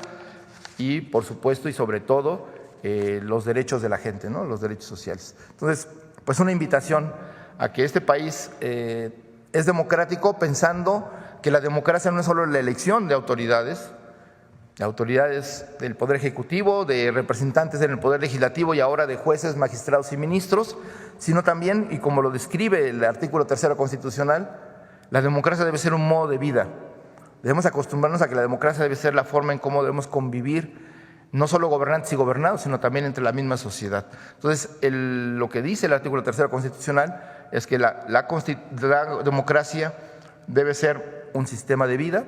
[SPEAKER 4] y por supuesto y sobre todo los derechos de la gente, ¿no? Los derechos sociales. Entonces, pues una invitación a que este país es democrático pensando que la democracia no es solo la elección de autoridades del Poder Ejecutivo, de representantes en el Poder Legislativo y ahora de jueces, magistrados y ministros, sino también, y como lo describe el artículo 3 constitucional, la democracia debe ser un modo de vida. Debemos acostumbrarnos a que la democracia debe ser la forma en cómo debemos convivir, no solo gobernantes y gobernados, sino también entre la misma sociedad. Entonces, lo que dice el artículo 3 constitucional es que la democracia debe ser un sistema de vida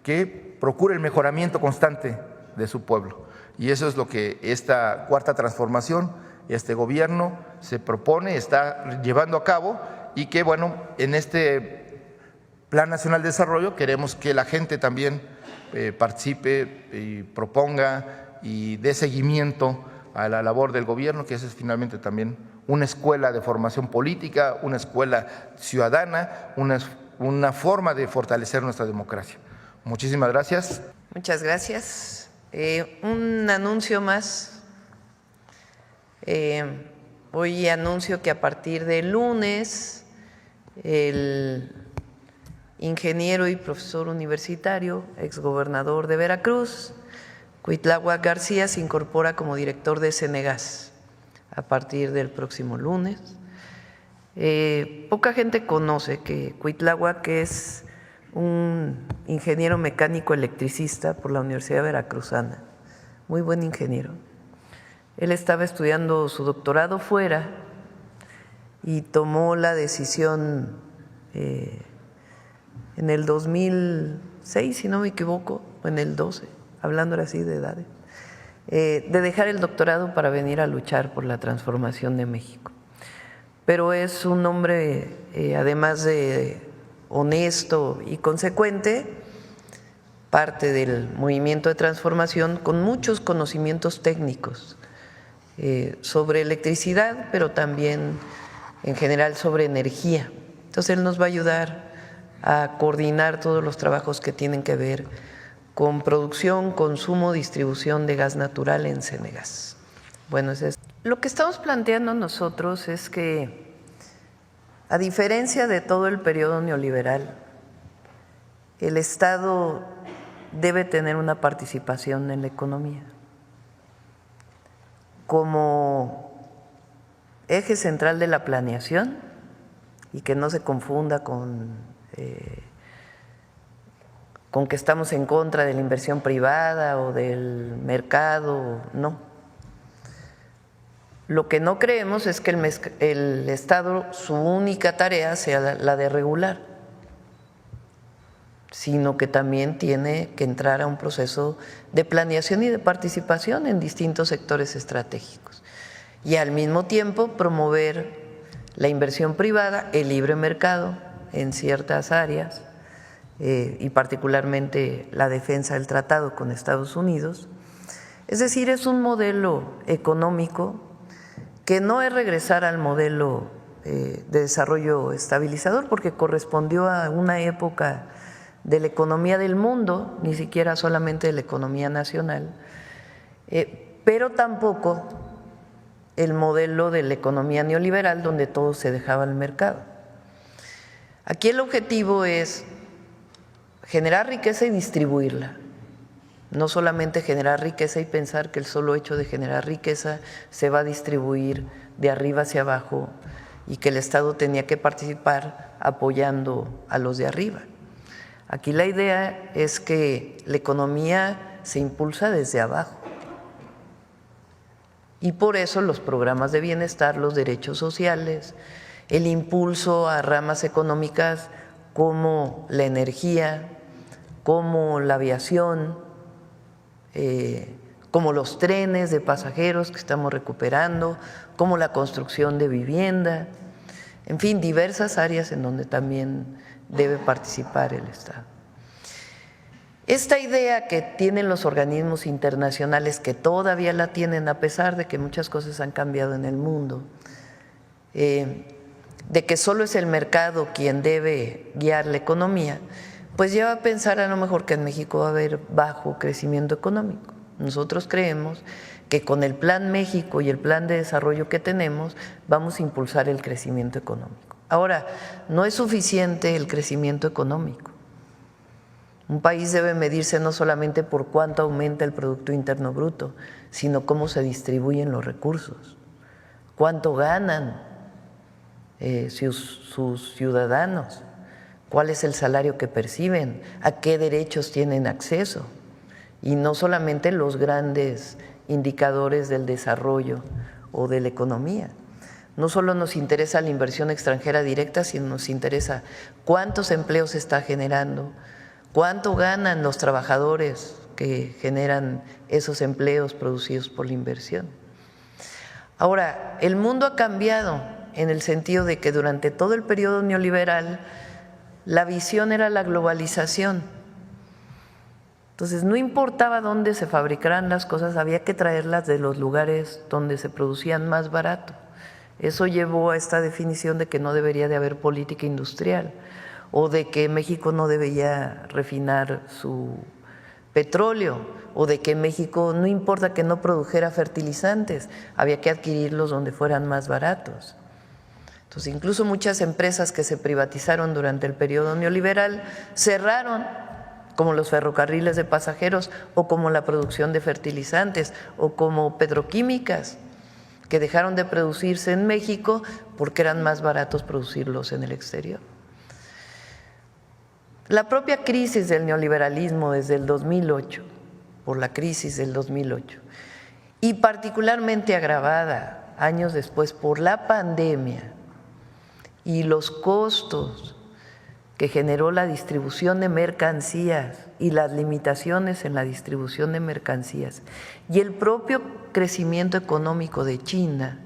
[SPEAKER 4] que procure el mejoramiento constante de su pueblo. Y eso es lo que esta cuarta transformación, este gobierno se propone, está llevando a cabo y que, bueno, en este Plan Nacional de Desarrollo queremos que la gente también participe y proponga y dé seguimiento a la labor del gobierno, que eso es finalmente también una escuela de formación política, una escuela ciudadana, una forma de fortalecer nuestra democracia. Muchísimas gracias.
[SPEAKER 1] Muchas gracias. Un anuncio más. Hoy anuncio que a partir del lunes el ingeniero y profesor universitario, exgobernador de Veracruz, Cuitláhuac García, se incorpora como director de Cenegas a partir del próximo lunes. Poca gente conoce que Cuitláhuac es un ingeniero mecánico electricista por la Universidad Veracruzana, muy buen ingeniero. Él estaba estudiando su doctorado fuera y tomó la decisión en el 2006, si no me equivoco, o en el 12, hablando así de edades, de dejar el doctorado para venir a luchar por la transformación de México. Pero es un hombre, además de honesto y consecuente, parte del movimiento de transformación con muchos conocimientos técnicos sobre electricidad, pero también en general sobre energía. Entonces él nos va a ayudar a coordinar todos los trabajos que tienen que ver con producción, consumo, distribución de gas natural en Cenegas. Bueno, lo que estamos planteando nosotros es que, a diferencia de todo el periodo neoliberal, el Estado debe tener una participación en la economía. Como eje central de la planeación, y que no se confunda con que estamos en contra de la inversión privada o del mercado, no. Lo que no creemos es que el Estado, su única tarea sea la de regular, sino que también tiene que entrar a un proceso de planeación y de participación en distintos sectores estratégicos y al mismo tiempo promover la inversión privada, el libre mercado en ciertas áreas y particularmente la defensa del tratado con Estados Unidos. Es decir, es un modelo económico que no es regresar al modelo de desarrollo estabilizador, porque correspondió a una época de la economía del mundo, ni siquiera solamente de la economía nacional, pero tampoco el modelo de la economía neoliberal donde todo se dejaba al mercado. Aquí el objetivo es generar riqueza y distribuirla, no solamente generar riqueza y pensar que el solo hecho de generar riqueza se va a distribuir de arriba hacia abajo y que el Estado tenía que participar apoyando a los de arriba. Aquí la idea es que la economía se impulsa desde abajo y por eso los programas de bienestar, los derechos sociales, el impulso a ramas económicas como la energía, como la aviación, como los trenes de pasajeros que estamos recuperando, como la construcción de vivienda, en fin, diversas áreas en donde también debe participar el Estado. Esta idea que tienen los organismos internacionales, que todavía la tienen a pesar de que muchas cosas han cambiado en el mundo, de que solo es el mercado quien debe guiar la economía, pues lleva a pensar a lo mejor que en México va a haber bajo crecimiento económico. Nosotros creemos que con el Plan México y el plan de desarrollo que tenemos vamos a impulsar el crecimiento económico. Ahora, no es suficiente el crecimiento económico. Un país debe medirse no solamente por cuánto aumenta el Producto Interno Bruto, sino cómo se distribuyen los recursos, cuánto ganan sus ciudadanos, cuál es el salario que perciben, a qué derechos tienen acceso, y no solamente los grandes indicadores del desarrollo o de la economía. No solo nos interesa la inversión extranjera directa, sino nos interesa cuántos empleos se está generando, cuánto ganan los trabajadores que generan esos empleos producidos por la inversión. Ahora, el mundo ha cambiado en el sentido de que durante todo el periodo neoliberal la visión era la globalización. Entonces, no importaba dónde se fabricaran las cosas, había que traerlas de los lugares donde se producían más barato. Eso llevó a esta definición de que no debería de haber política industrial o de que México no debería refinar su petróleo o de que México no importa que no produjera fertilizantes, había que adquirirlos donde fueran más baratos. Entonces, incluso muchas empresas que se privatizaron durante el periodo neoliberal cerraron, como los ferrocarriles de pasajeros o como la producción de fertilizantes o como petroquímicas, que dejaron de producirse en México porque eran más baratos producirlos en el exterior. La propia crisis del neoliberalismo desde el 2008, por la crisis del 2008, y particularmente agravada años después por la pandemia y los costos que generó la distribución de mercancías y las limitaciones en la distribución de mercancías y el propio crecimiento económico de China,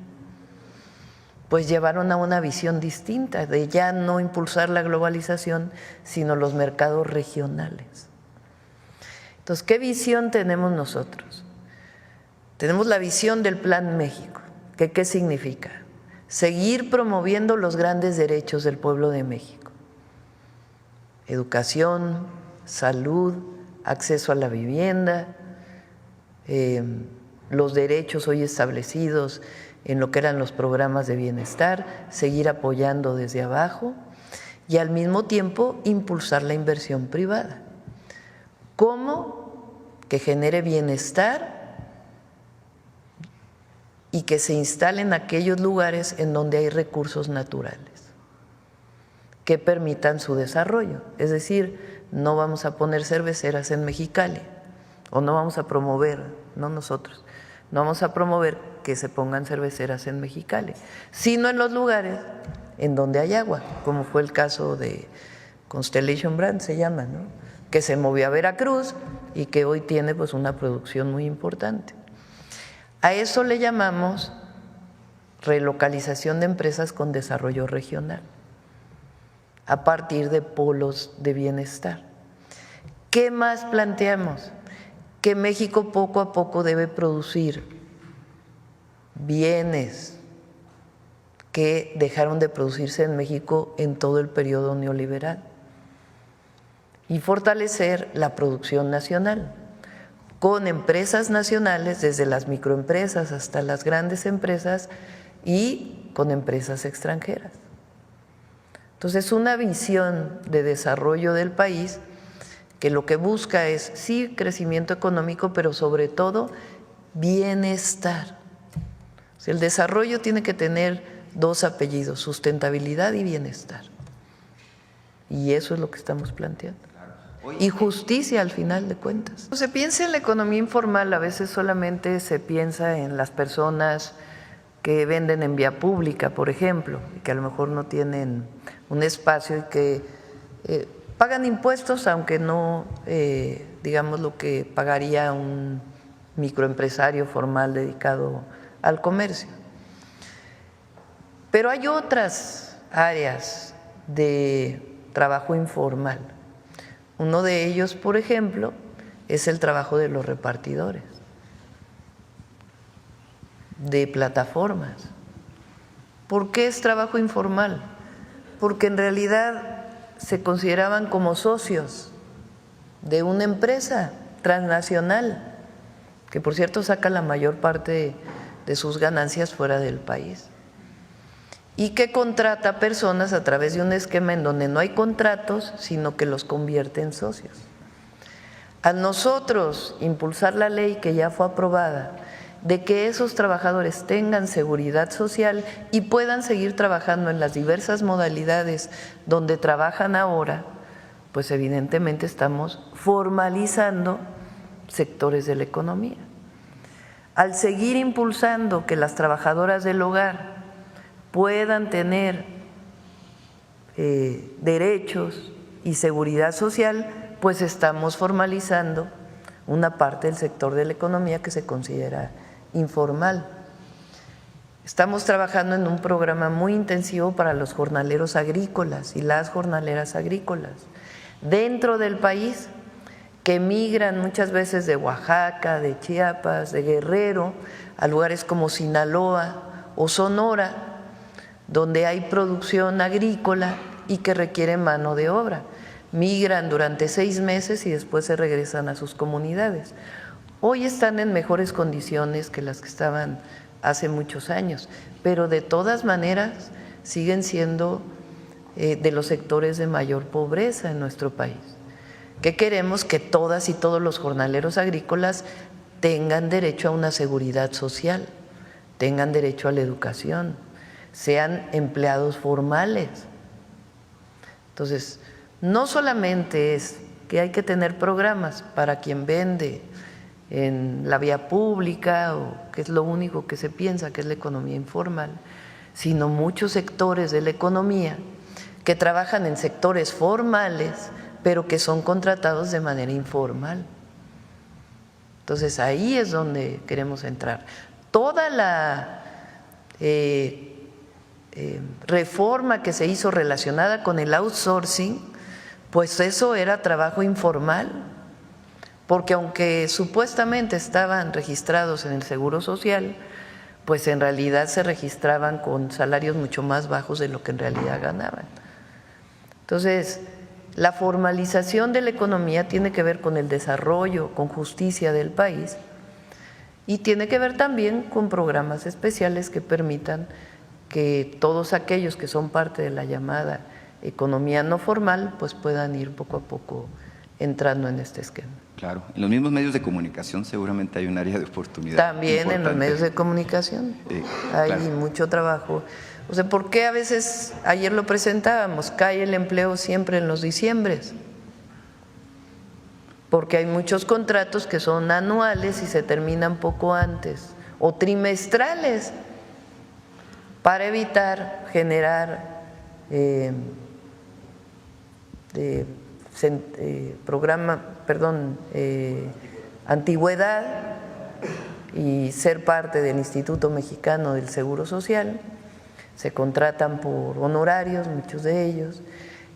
[SPEAKER 1] pues llevaron a una visión distinta de ya no impulsar la globalización, sino los mercados regionales. Entonces, ¿qué visión tenemos nosotros? Tenemos la visión del Plan México. ¿Qué significa? Seguir promoviendo los grandes derechos del pueblo de México: educación, salud, acceso a la vivienda, los derechos hoy establecidos en lo que eran los programas de bienestar, seguir apoyando desde abajo y al mismo tiempo impulsar la inversión privada. ¿Cómo? Que genere bienestar y que se instale en aquellos lugares en donde hay recursos naturales que permitan su desarrollo. Es decir, no vamos a poner cerveceras en Mexicali o no vamos a promover, no nosotros, no vamos a promover que se pongan cerveceras en Mexicali, sino en los lugares en donde hay agua, como fue el caso de Constellation Brands, se llama, ¿no? Que se movió a Veracruz y que hoy tiene pues una producción muy importante. A eso le llamamos relocalización de empresas con desarrollo regional, a partir de polos de bienestar. ¿Qué más planteamos? Que México poco a poco debe producir bienes que dejaron de producirse en México en todo el periodo neoliberal y fortalecer la producción nacional con empresas nacionales, desde las microempresas hasta las grandes empresas, y con empresas extranjeras. Entonces, una visión de desarrollo del país que lo que busca es, sí, crecimiento económico, pero sobre todo bienestar. O sea, el desarrollo tiene que tener dos apellidos: sustentabilidad y bienestar. Y eso es lo que estamos planteando. Y justicia al final de cuentas. Se piensa en la economía informal, a veces solamente se piensa en las personas que venden en vía pública, por ejemplo, y que a lo mejor no tienen un espacio y que pagan impuestos, aunque no, digamos, lo que pagaría un microempresario formal dedicado al comercio. Pero hay otras áreas de trabajo informal. Uno de ellos, por ejemplo, es el trabajo de los repartidores de plataformas. ¿Por qué es trabajo informal? Porque en realidad se consideraban como socios de una empresa transnacional, que por cierto saca la mayor parte de sus ganancias fuera del país, y que contrata personas a través de un esquema en donde no hay contratos, sino que los convierte en socios. A nosotros impulsar la ley que ya fue aprobada, de que esos trabajadores tengan seguridad social y puedan seguir trabajando en las diversas modalidades donde trabajan ahora, pues evidentemente estamos formalizando sectores de la economía. Al seguir impulsando que las trabajadoras del hogar puedan tener derechos y seguridad social, pues estamos formalizando una parte del sector de la economía que se considera informal. Estamos trabajando en un programa muy intensivo para los jornaleros agrícolas y las jornaleras agrícolas dentro del país, que migran muchas veces de Oaxaca, de Chiapas, de Guerrero, a lugares como Sinaloa o Sonora, donde hay producción agrícola y que requieren mano de obra. Migran durante 6 meses y después se regresan a sus comunidades. Hoy están en mejores condiciones que las que estaban hace muchos años, pero de todas maneras siguen siendo de los sectores de mayor pobreza en nuestro país. ¿Qué queremos? Que todas y todos los jornaleros agrícolas tengan derecho a una seguridad social, tengan derecho a la educación, sean empleados formales. Entonces, no solamente es que hay que tener programas para quien vende en la vía pública, o que es lo único que se piensa que es la economía informal, sino muchos sectores de la economía que trabajan en sectores formales, pero que son contratados de manera informal. Entonces ahí es donde queremos entrar. Toda la reforma que se hizo relacionada con el outsourcing, pues eso era trabajo informal, porque aunque supuestamente estaban registrados en el Seguro Social, pues en realidad se registraban con salarios mucho más bajos de lo que en realidad ganaban. Entonces, la formalización de la economía tiene que ver con el desarrollo, con justicia del país, y tiene que ver también con programas especiales que permitan que todos aquellos que son parte de la llamada economía no formal pues puedan ir poco a poco entrando en este esquema.
[SPEAKER 5] Claro, en los mismos medios de comunicación seguramente hay un área de oportunidad.
[SPEAKER 1] También
[SPEAKER 5] importante.
[SPEAKER 1] En los medios de comunicación hay
[SPEAKER 5] claro.
[SPEAKER 1] mucho trabajo. O sea, ¿por qué a veces, ayer lo presentábamos, cae el empleo siempre en los diciembres? Porque hay muchos contratos que son anuales y se terminan poco antes, o trimestrales, para evitar generar antigüedad y ser parte del Instituto Mexicano del Seguro Social. Se contratan por honorarios, muchos de ellos,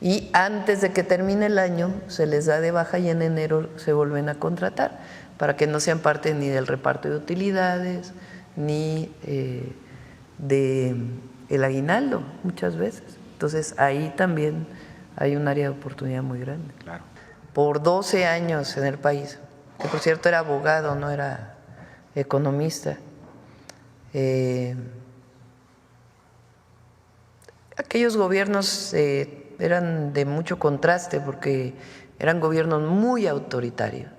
[SPEAKER 1] y antes de que termine el año se les da de baja y en enero se vuelven a contratar para que no sean parte ni del reparto de utilidades ni del aguinaldo muchas veces. Entonces ahí también hay un área de oportunidad muy grande.
[SPEAKER 5] Claro. Por
[SPEAKER 1] 12 años en el país, que por cierto era abogado, no era economista. Aquellos gobiernos eran de mucho contraste porque eran gobiernos muy autoritarios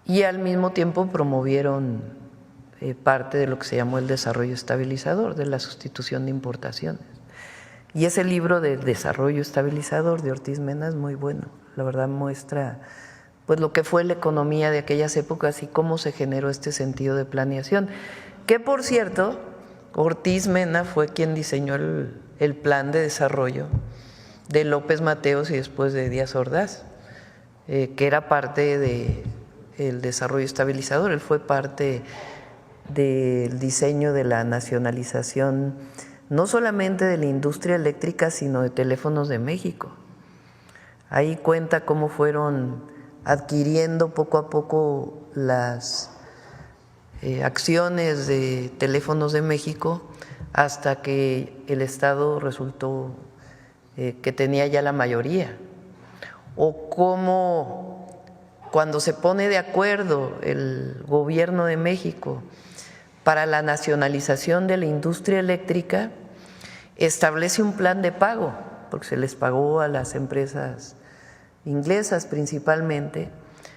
[SPEAKER 1] y al mismo tiempo promovieron parte de lo que se llamó el desarrollo estabilizador, de la sustitución de importaciones. Y ese libro de Desarrollo Estabilizador de Ortiz Mena es muy bueno, la verdad muestra pues lo que fue la economía de aquellas épocas y cómo se generó este sentido de planeación, que por cierto Ortiz Mena fue quien diseñó el plan de desarrollo de López Mateos y después de Díaz Ordaz, que era parte del desarrollo estabilizador. Él fue parte del diseño de la nacionalización no solamente de la industria eléctrica, sino de Teléfonos de México. Ahí cuenta cómo fueron adquiriendo poco a poco las acciones de Teléfonos de México hasta que el Estado resultó que tenía ya la mayoría. O cómo cuando se pone de acuerdo el gobierno de México para la nacionalización de la industria eléctrica, establece un plan de pago, porque se les pagó a las empresas inglesas principalmente,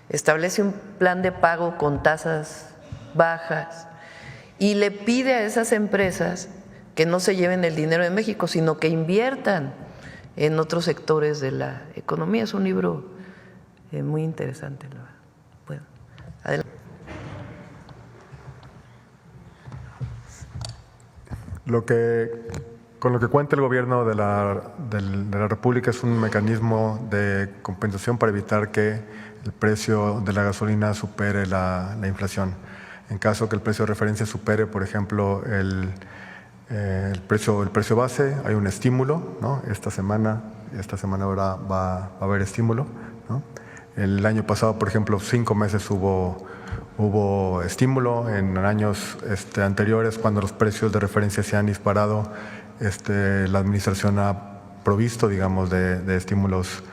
[SPEAKER 1] establece un plan de pago con tasas bajas y le pide a esas empresas que no se lleven el dinero de México, sino que inviertan en otros sectores de la economía. Es un libro muy interesante. Bueno, adelante.
[SPEAKER 3] Con lo que cuenta el gobierno de la República es un mecanismo de compensación para evitar que el precio de la gasolina supere la inflación. En caso que el precio de referencia supere, por ejemplo, el precio base, hay un estímulo, ¿no? Esta semana ahora va a haber estímulo, ¿no? El año pasado, por ejemplo, 5 meses hubo estímulo. En años anteriores, cuando los precios de referencia se han disparado, la administración ha provisto, digamos, de estímulos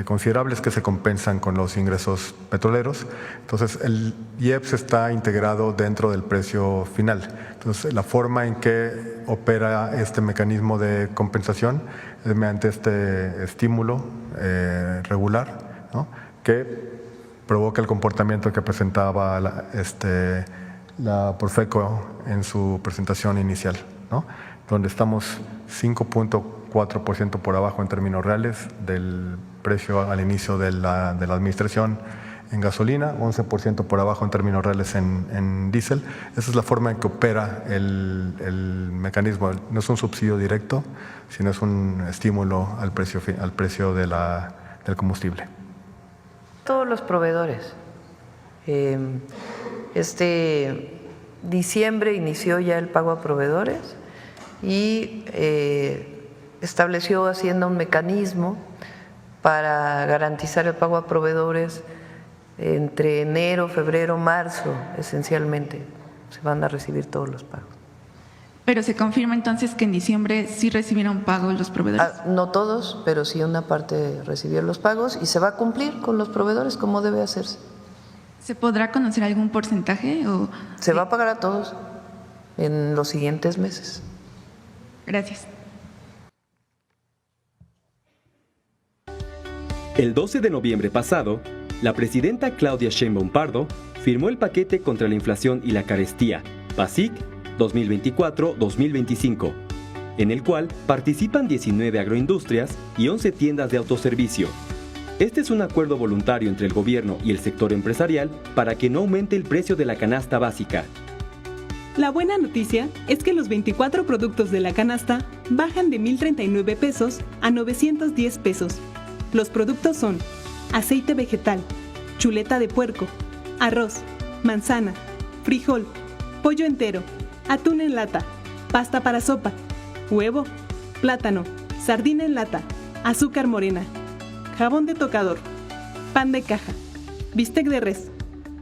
[SPEAKER 3] considerables que se compensan con los ingresos petroleros. Entonces, el IEPS está integrado dentro del precio final. Entonces, la forma en que opera este mecanismo de compensación es mediante este estímulo regular, ¿no?, que provoca el comportamiento que presentaba la Profeco en su presentación inicial, ¿no?, donde estamos 5.4% por abajo en términos reales del precio al inicio de la administración en gasolina, 11% por abajo en términos reales en diésel. Esa es la forma en que opera el mecanismo. No es un subsidio directo, sino es un estímulo al precio del combustible.
[SPEAKER 1] Todos los proveedores. Diciembre inició ya el pago a proveedores y estableció Hacienda un mecanismo para garantizar el pago a proveedores entre enero, febrero, marzo, esencialmente. Se van a recibir todos los pagos.
[SPEAKER 6] Pero se confirma entonces que en diciembre sí recibieron pagos los proveedores.
[SPEAKER 1] No todos, pero sí una parte recibió los pagos y se va a cumplir con los proveedores como debe hacerse.
[SPEAKER 6] ¿Se podrá conocer algún porcentaje?
[SPEAKER 1] Se va a pagar a todos en los siguientes meses.
[SPEAKER 6] Gracias.
[SPEAKER 7] El 12 de noviembre pasado, la presidenta Claudia Sheinbaum Pardo firmó el paquete contra la inflación y la carestía, PASIC 2024-2025, en el cual participan 19 agroindustrias y 11 tiendas de autoservicio. Este es un acuerdo voluntario entre el gobierno y el sector empresarial para que no aumente el precio de la canasta básica.
[SPEAKER 8] La buena noticia es que los 24 productos de la canasta bajan de 1,039 pesos a 910 pesos. Los productos son aceite vegetal, chuleta de puerco, arroz, manzana, frijol, pollo entero, atún en lata, pasta para sopa, huevo, plátano, sardina en lata, azúcar morena, jabón de tocador, pan de caja, bistec de res,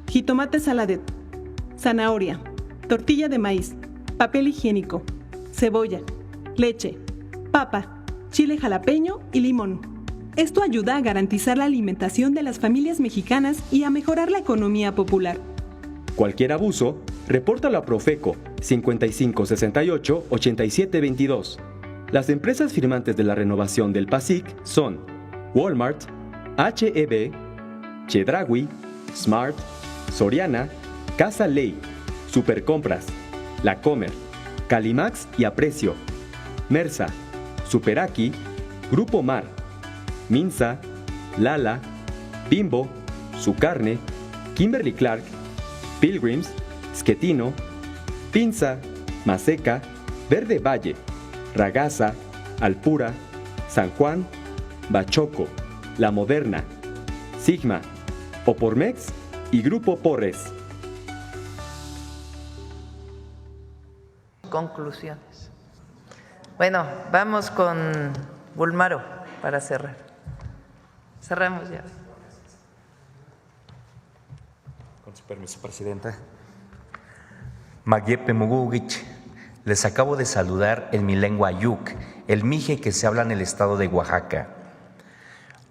[SPEAKER 8] jitomate saladet, zanahoria, tortilla de maíz, papel higiénico, cebolla, leche, papa, chile jalapeño y limón. Esto ayuda a garantizar la alimentación de las familias mexicanas y a mejorar la economía popular.
[SPEAKER 7] Cualquier abuso, repórtalo a Profeco 5568-8722. Las empresas firmantes de la renovación del PASIC son Walmart, H-E-B, Chedraui, Smart, Soriana, Casa Ley, Supercompras, La Comer, Calimax y Aprecio, Mersa, Superaki, Grupo Mar, Minsa, Lala, Bimbo, Su Carne, Kimberly Clark, Pilgrims, Schettino, Pinza, Maseca, Verde Valle, Ragazza, Alpura, San Juan, Bachoco, La Moderna, Sigma, Opormex y Grupo Porres.
[SPEAKER 1] Conclusiones. Bueno, vamos con Bulmaro para cerrar. Cerramos ya.
[SPEAKER 9] Con su permiso, Presidenta. Magyepe Mugugich, les acabo de saludar en mi lengua ayuk, el mije que se habla en el estado de Oaxaca.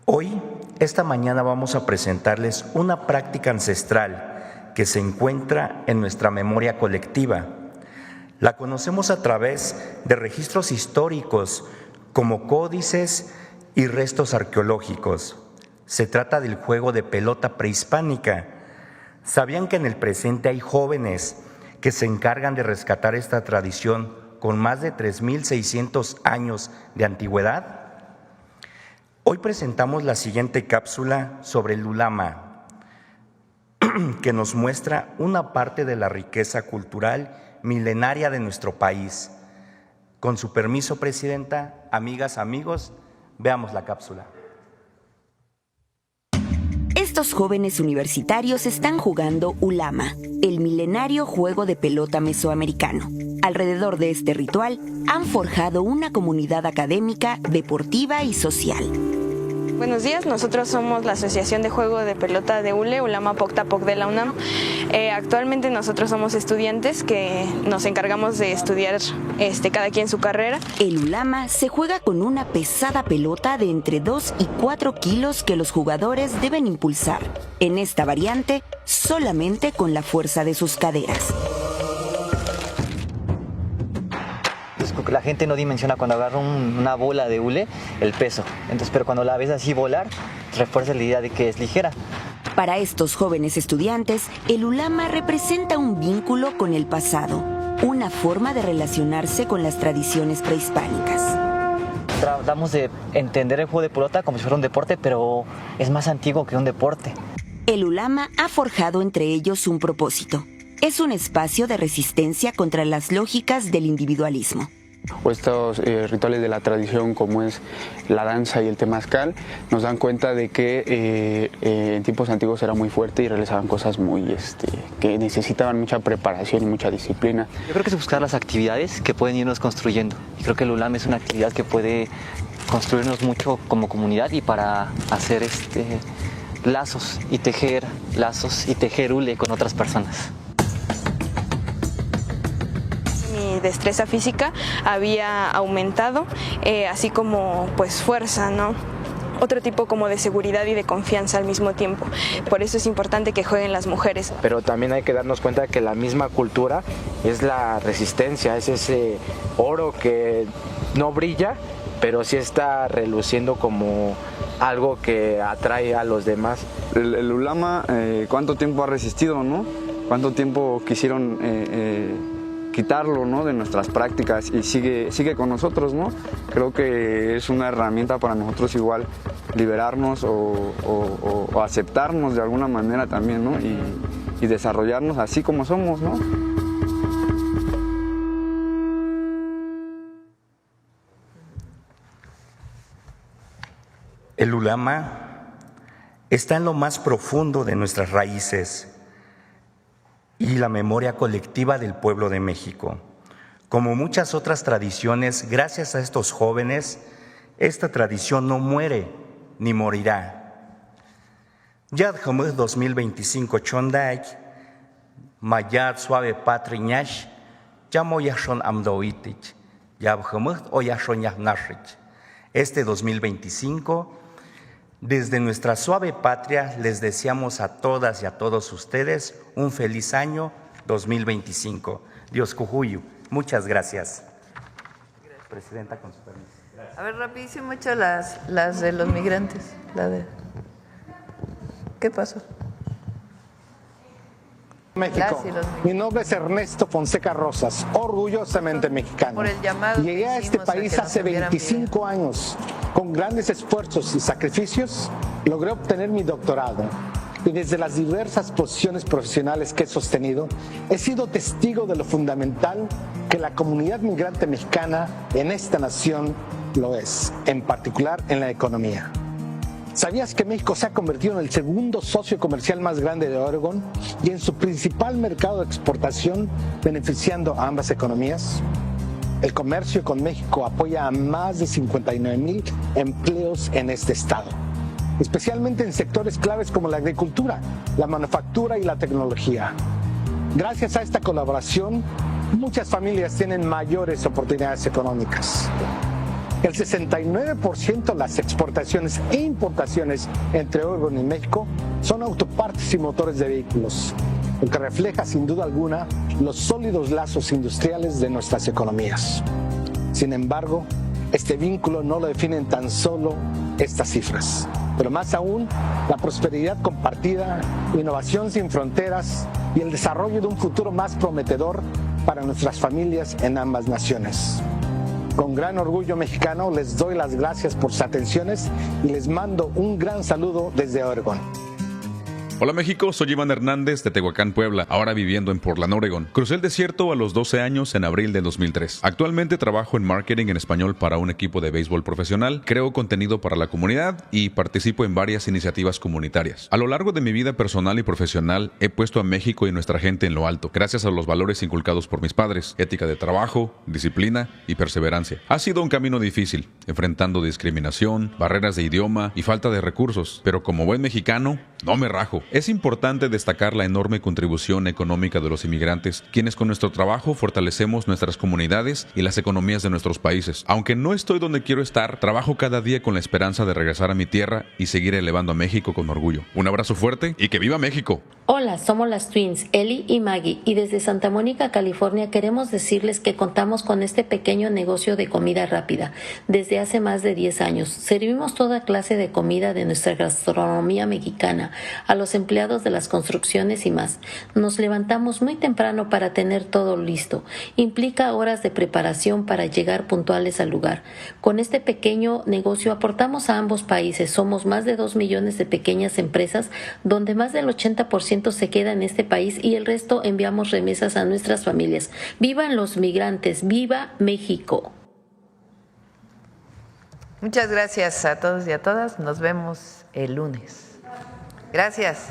[SPEAKER 9] Hoy, esta mañana, vamos a presentarles una práctica ancestral que se encuentra en nuestra memoria colectiva. La conocemos a través de registros históricos como códices y restos arqueológicos. Se trata del juego de pelota prehispánica. ¿Sabían que en el presente hay jóvenes que se encargan de rescatar esta tradición con más de 3.600 años de antigüedad? Hoy presentamos la siguiente cápsula sobre el ulama, que nos muestra una parte de la riqueza cultural milenaria de nuestro país. Con su permiso, Presidenta, amigas, amigos, veamos la cápsula.
[SPEAKER 10] Estos jóvenes universitarios están jugando ulama, el milenario juego de pelota mesoamericano. Alrededor de este ritual han forjado una comunidad académica, deportiva y social.
[SPEAKER 11] Buenos días, nosotros somos la Asociación de Juego de Pelota de ULE, Ulama Poctapoc de la UNAM. Actualmente nosotros somos estudiantes que nos encargamos de estudiar cada quien su carrera.
[SPEAKER 10] El ulama se juega con una pesada pelota de entre 2 y 4 kilos que los jugadores deben impulsar. En esta variante, solamente con la fuerza de sus caderas.
[SPEAKER 12] La gente no dimensiona cuando agarra una bola de hule el peso. Entonces, pero cuando la ves así volar, refuerza la idea de que es ligera.
[SPEAKER 10] Para estos jóvenes estudiantes, el ulama representa un vínculo con el pasado, una forma de relacionarse con las tradiciones prehispánicas.
[SPEAKER 12] Tratamos de entender el juego de pelota como si fuera un deporte, pero es más antiguo que un deporte.
[SPEAKER 10] El ulama ha forjado entre ellos un propósito. Es un espacio de resistencia contra las lógicas del individualismo.
[SPEAKER 13] O estos rituales de la tradición como es la danza y el temazcal nos dan cuenta de que en tiempos antiguos era muy fuerte y realizaban cosas muy que necesitaban mucha preparación y mucha disciplina.
[SPEAKER 12] Yo creo que es buscar las actividades que pueden irnos construyendo. Y creo que el ulama es una actividad que puede construirnos mucho como comunidad y para hacer lazos y tejer hule con otras personas.
[SPEAKER 11] Mi destreza física había aumentado, así como pues fuerza, ¿no? Otro tipo como de seguridad y de confianza al mismo tiempo. Por eso es importante que jueguen las mujeres.
[SPEAKER 14] Pero también hay que darnos cuenta que la misma cultura es la resistencia, es ese oro que no brilla, pero sí está reluciendo como algo que atrae a los demás.
[SPEAKER 15] El ulama, ¿cuánto tiempo ha resistido, no? ¿Cuánto tiempo quisieron quitarlo, ¿no?, de nuestras prácticas y sigue con nosotros, ¿no? Creo que es una herramienta para nosotros igual liberarnos o aceptarnos de alguna manera también, ¿no? Y desarrollarnos así como somos, ¿no?
[SPEAKER 9] El ulama está en lo más profundo de nuestras raíces y la memoria colectiva del pueblo de México. Como muchas otras tradiciones, gracias a estos jóvenes, esta tradición no muere ni morirá. Yad Hamuh 2025 Chonday, Mayad Suave Patriñash, Yamo Yashon Amdoitich, Yab Hamuh o Yashon Yahnashich. Este 2025, desde nuestra suave patria, les deseamos a todas y a todos ustedes un feliz año 2025. Dios Cujuyu, muchas gracias. Presidenta, con su permiso. Gracias.
[SPEAKER 1] A ver, rapidísimo, echa las de los migrantes. ¿Qué pasó?
[SPEAKER 16] México. Mi nombre es Ernesto Fonseca Rosas, orgullosamente mexicano.
[SPEAKER 1] Por el llamado
[SPEAKER 16] Llegué a este país hace 25 años. Con grandes esfuerzos y sacrificios, logré obtener mi doctorado. Y desde las diversas posiciones profesionales que he sostenido, he sido testigo de lo fundamental que la comunidad migrante mexicana en esta nación lo es, en particular en la economía. ¿Sabías que México se ha convertido en el segundo socio comercial más grande de Oregon y en su principal mercado de exportación, beneficiando a ambas economías? El comercio con México apoya a más de 59,000 empleos en este estado. especialmente en sectores claves como la agricultura, la manufactura y la tecnología. Gracias a esta colaboración, muchas familias tienen mayores oportunidades económicas. El 69% de las exportaciones e importaciones entre Oregon y México son autopartes y motores de vehículos, lo que refleja sin duda alguna los sólidos lazos industriales de nuestras economías. Sin embargo, este vínculo no lo definen tan solo estas cifras, pero más aún la prosperidad compartida, innovación sin fronteras y el desarrollo de un futuro más prometedor para nuestras familias en ambas naciones. Con gran orgullo mexicano les doy las gracias por sus atenciones y les mando un gran saludo desde Oregon.
[SPEAKER 17] Hola México, soy Iván Hernández de Tehuacán, Puebla, ahora viviendo en Portland, Oregon. Crucé el desierto a los 12 años en abril de 2003. Actualmente trabajo en marketing en español para un equipo de béisbol profesional, creo contenido para la comunidad y participo en varias iniciativas comunitarias. A lo largo de mi vida personal y profesional he puesto a México y nuestra gente en lo alto, gracias a los valores inculcados por mis padres, ética de trabajo, disciplina y perseverancia. Ha sido un camino difícil, enfrentando discriminación, barreras de idioma y falta de recursos, pero como buen mexicano, no me rajo. Es importante destacar la enorme contribución económica de los inmigrantes, quienes con nuestro trabajo fortalecemos nuestras comunidades y las economías de nuestros países. Aunque no estoy donde quiero estar, trabajo cada día con la esperanza de regresar a mi tierra y seguir elevando a México con orgullo. Un abrazo fuerte y que viva México.
[SPEAKER 18] Hola, somos las Twins, Eli y Maggie, y desde Santa Mónica, California, queremos decirles que contamos con este pequeño negocio de comida rápida desde hace más de 10 años. Servimos toda clase de comida de nuestra gastronomía mexicana a los empleados de las construcciones y más. Nos levantamos muy temprano para tener todo listo. Implica horas de preparación para llegar puntuales al lugar. Con este pequeño negocio aportamos a ambos países. Somos más de 2 millones de pequeñas empresas, donde más del 80% se queda en este país y el resto enviamos remesas a nuestras familias. ¡Vivan los migrantes! ¡Viva México!
[SPEAKER 1] Muchas gracias a todos y a todas. Nos vemos el lunes. Gracias.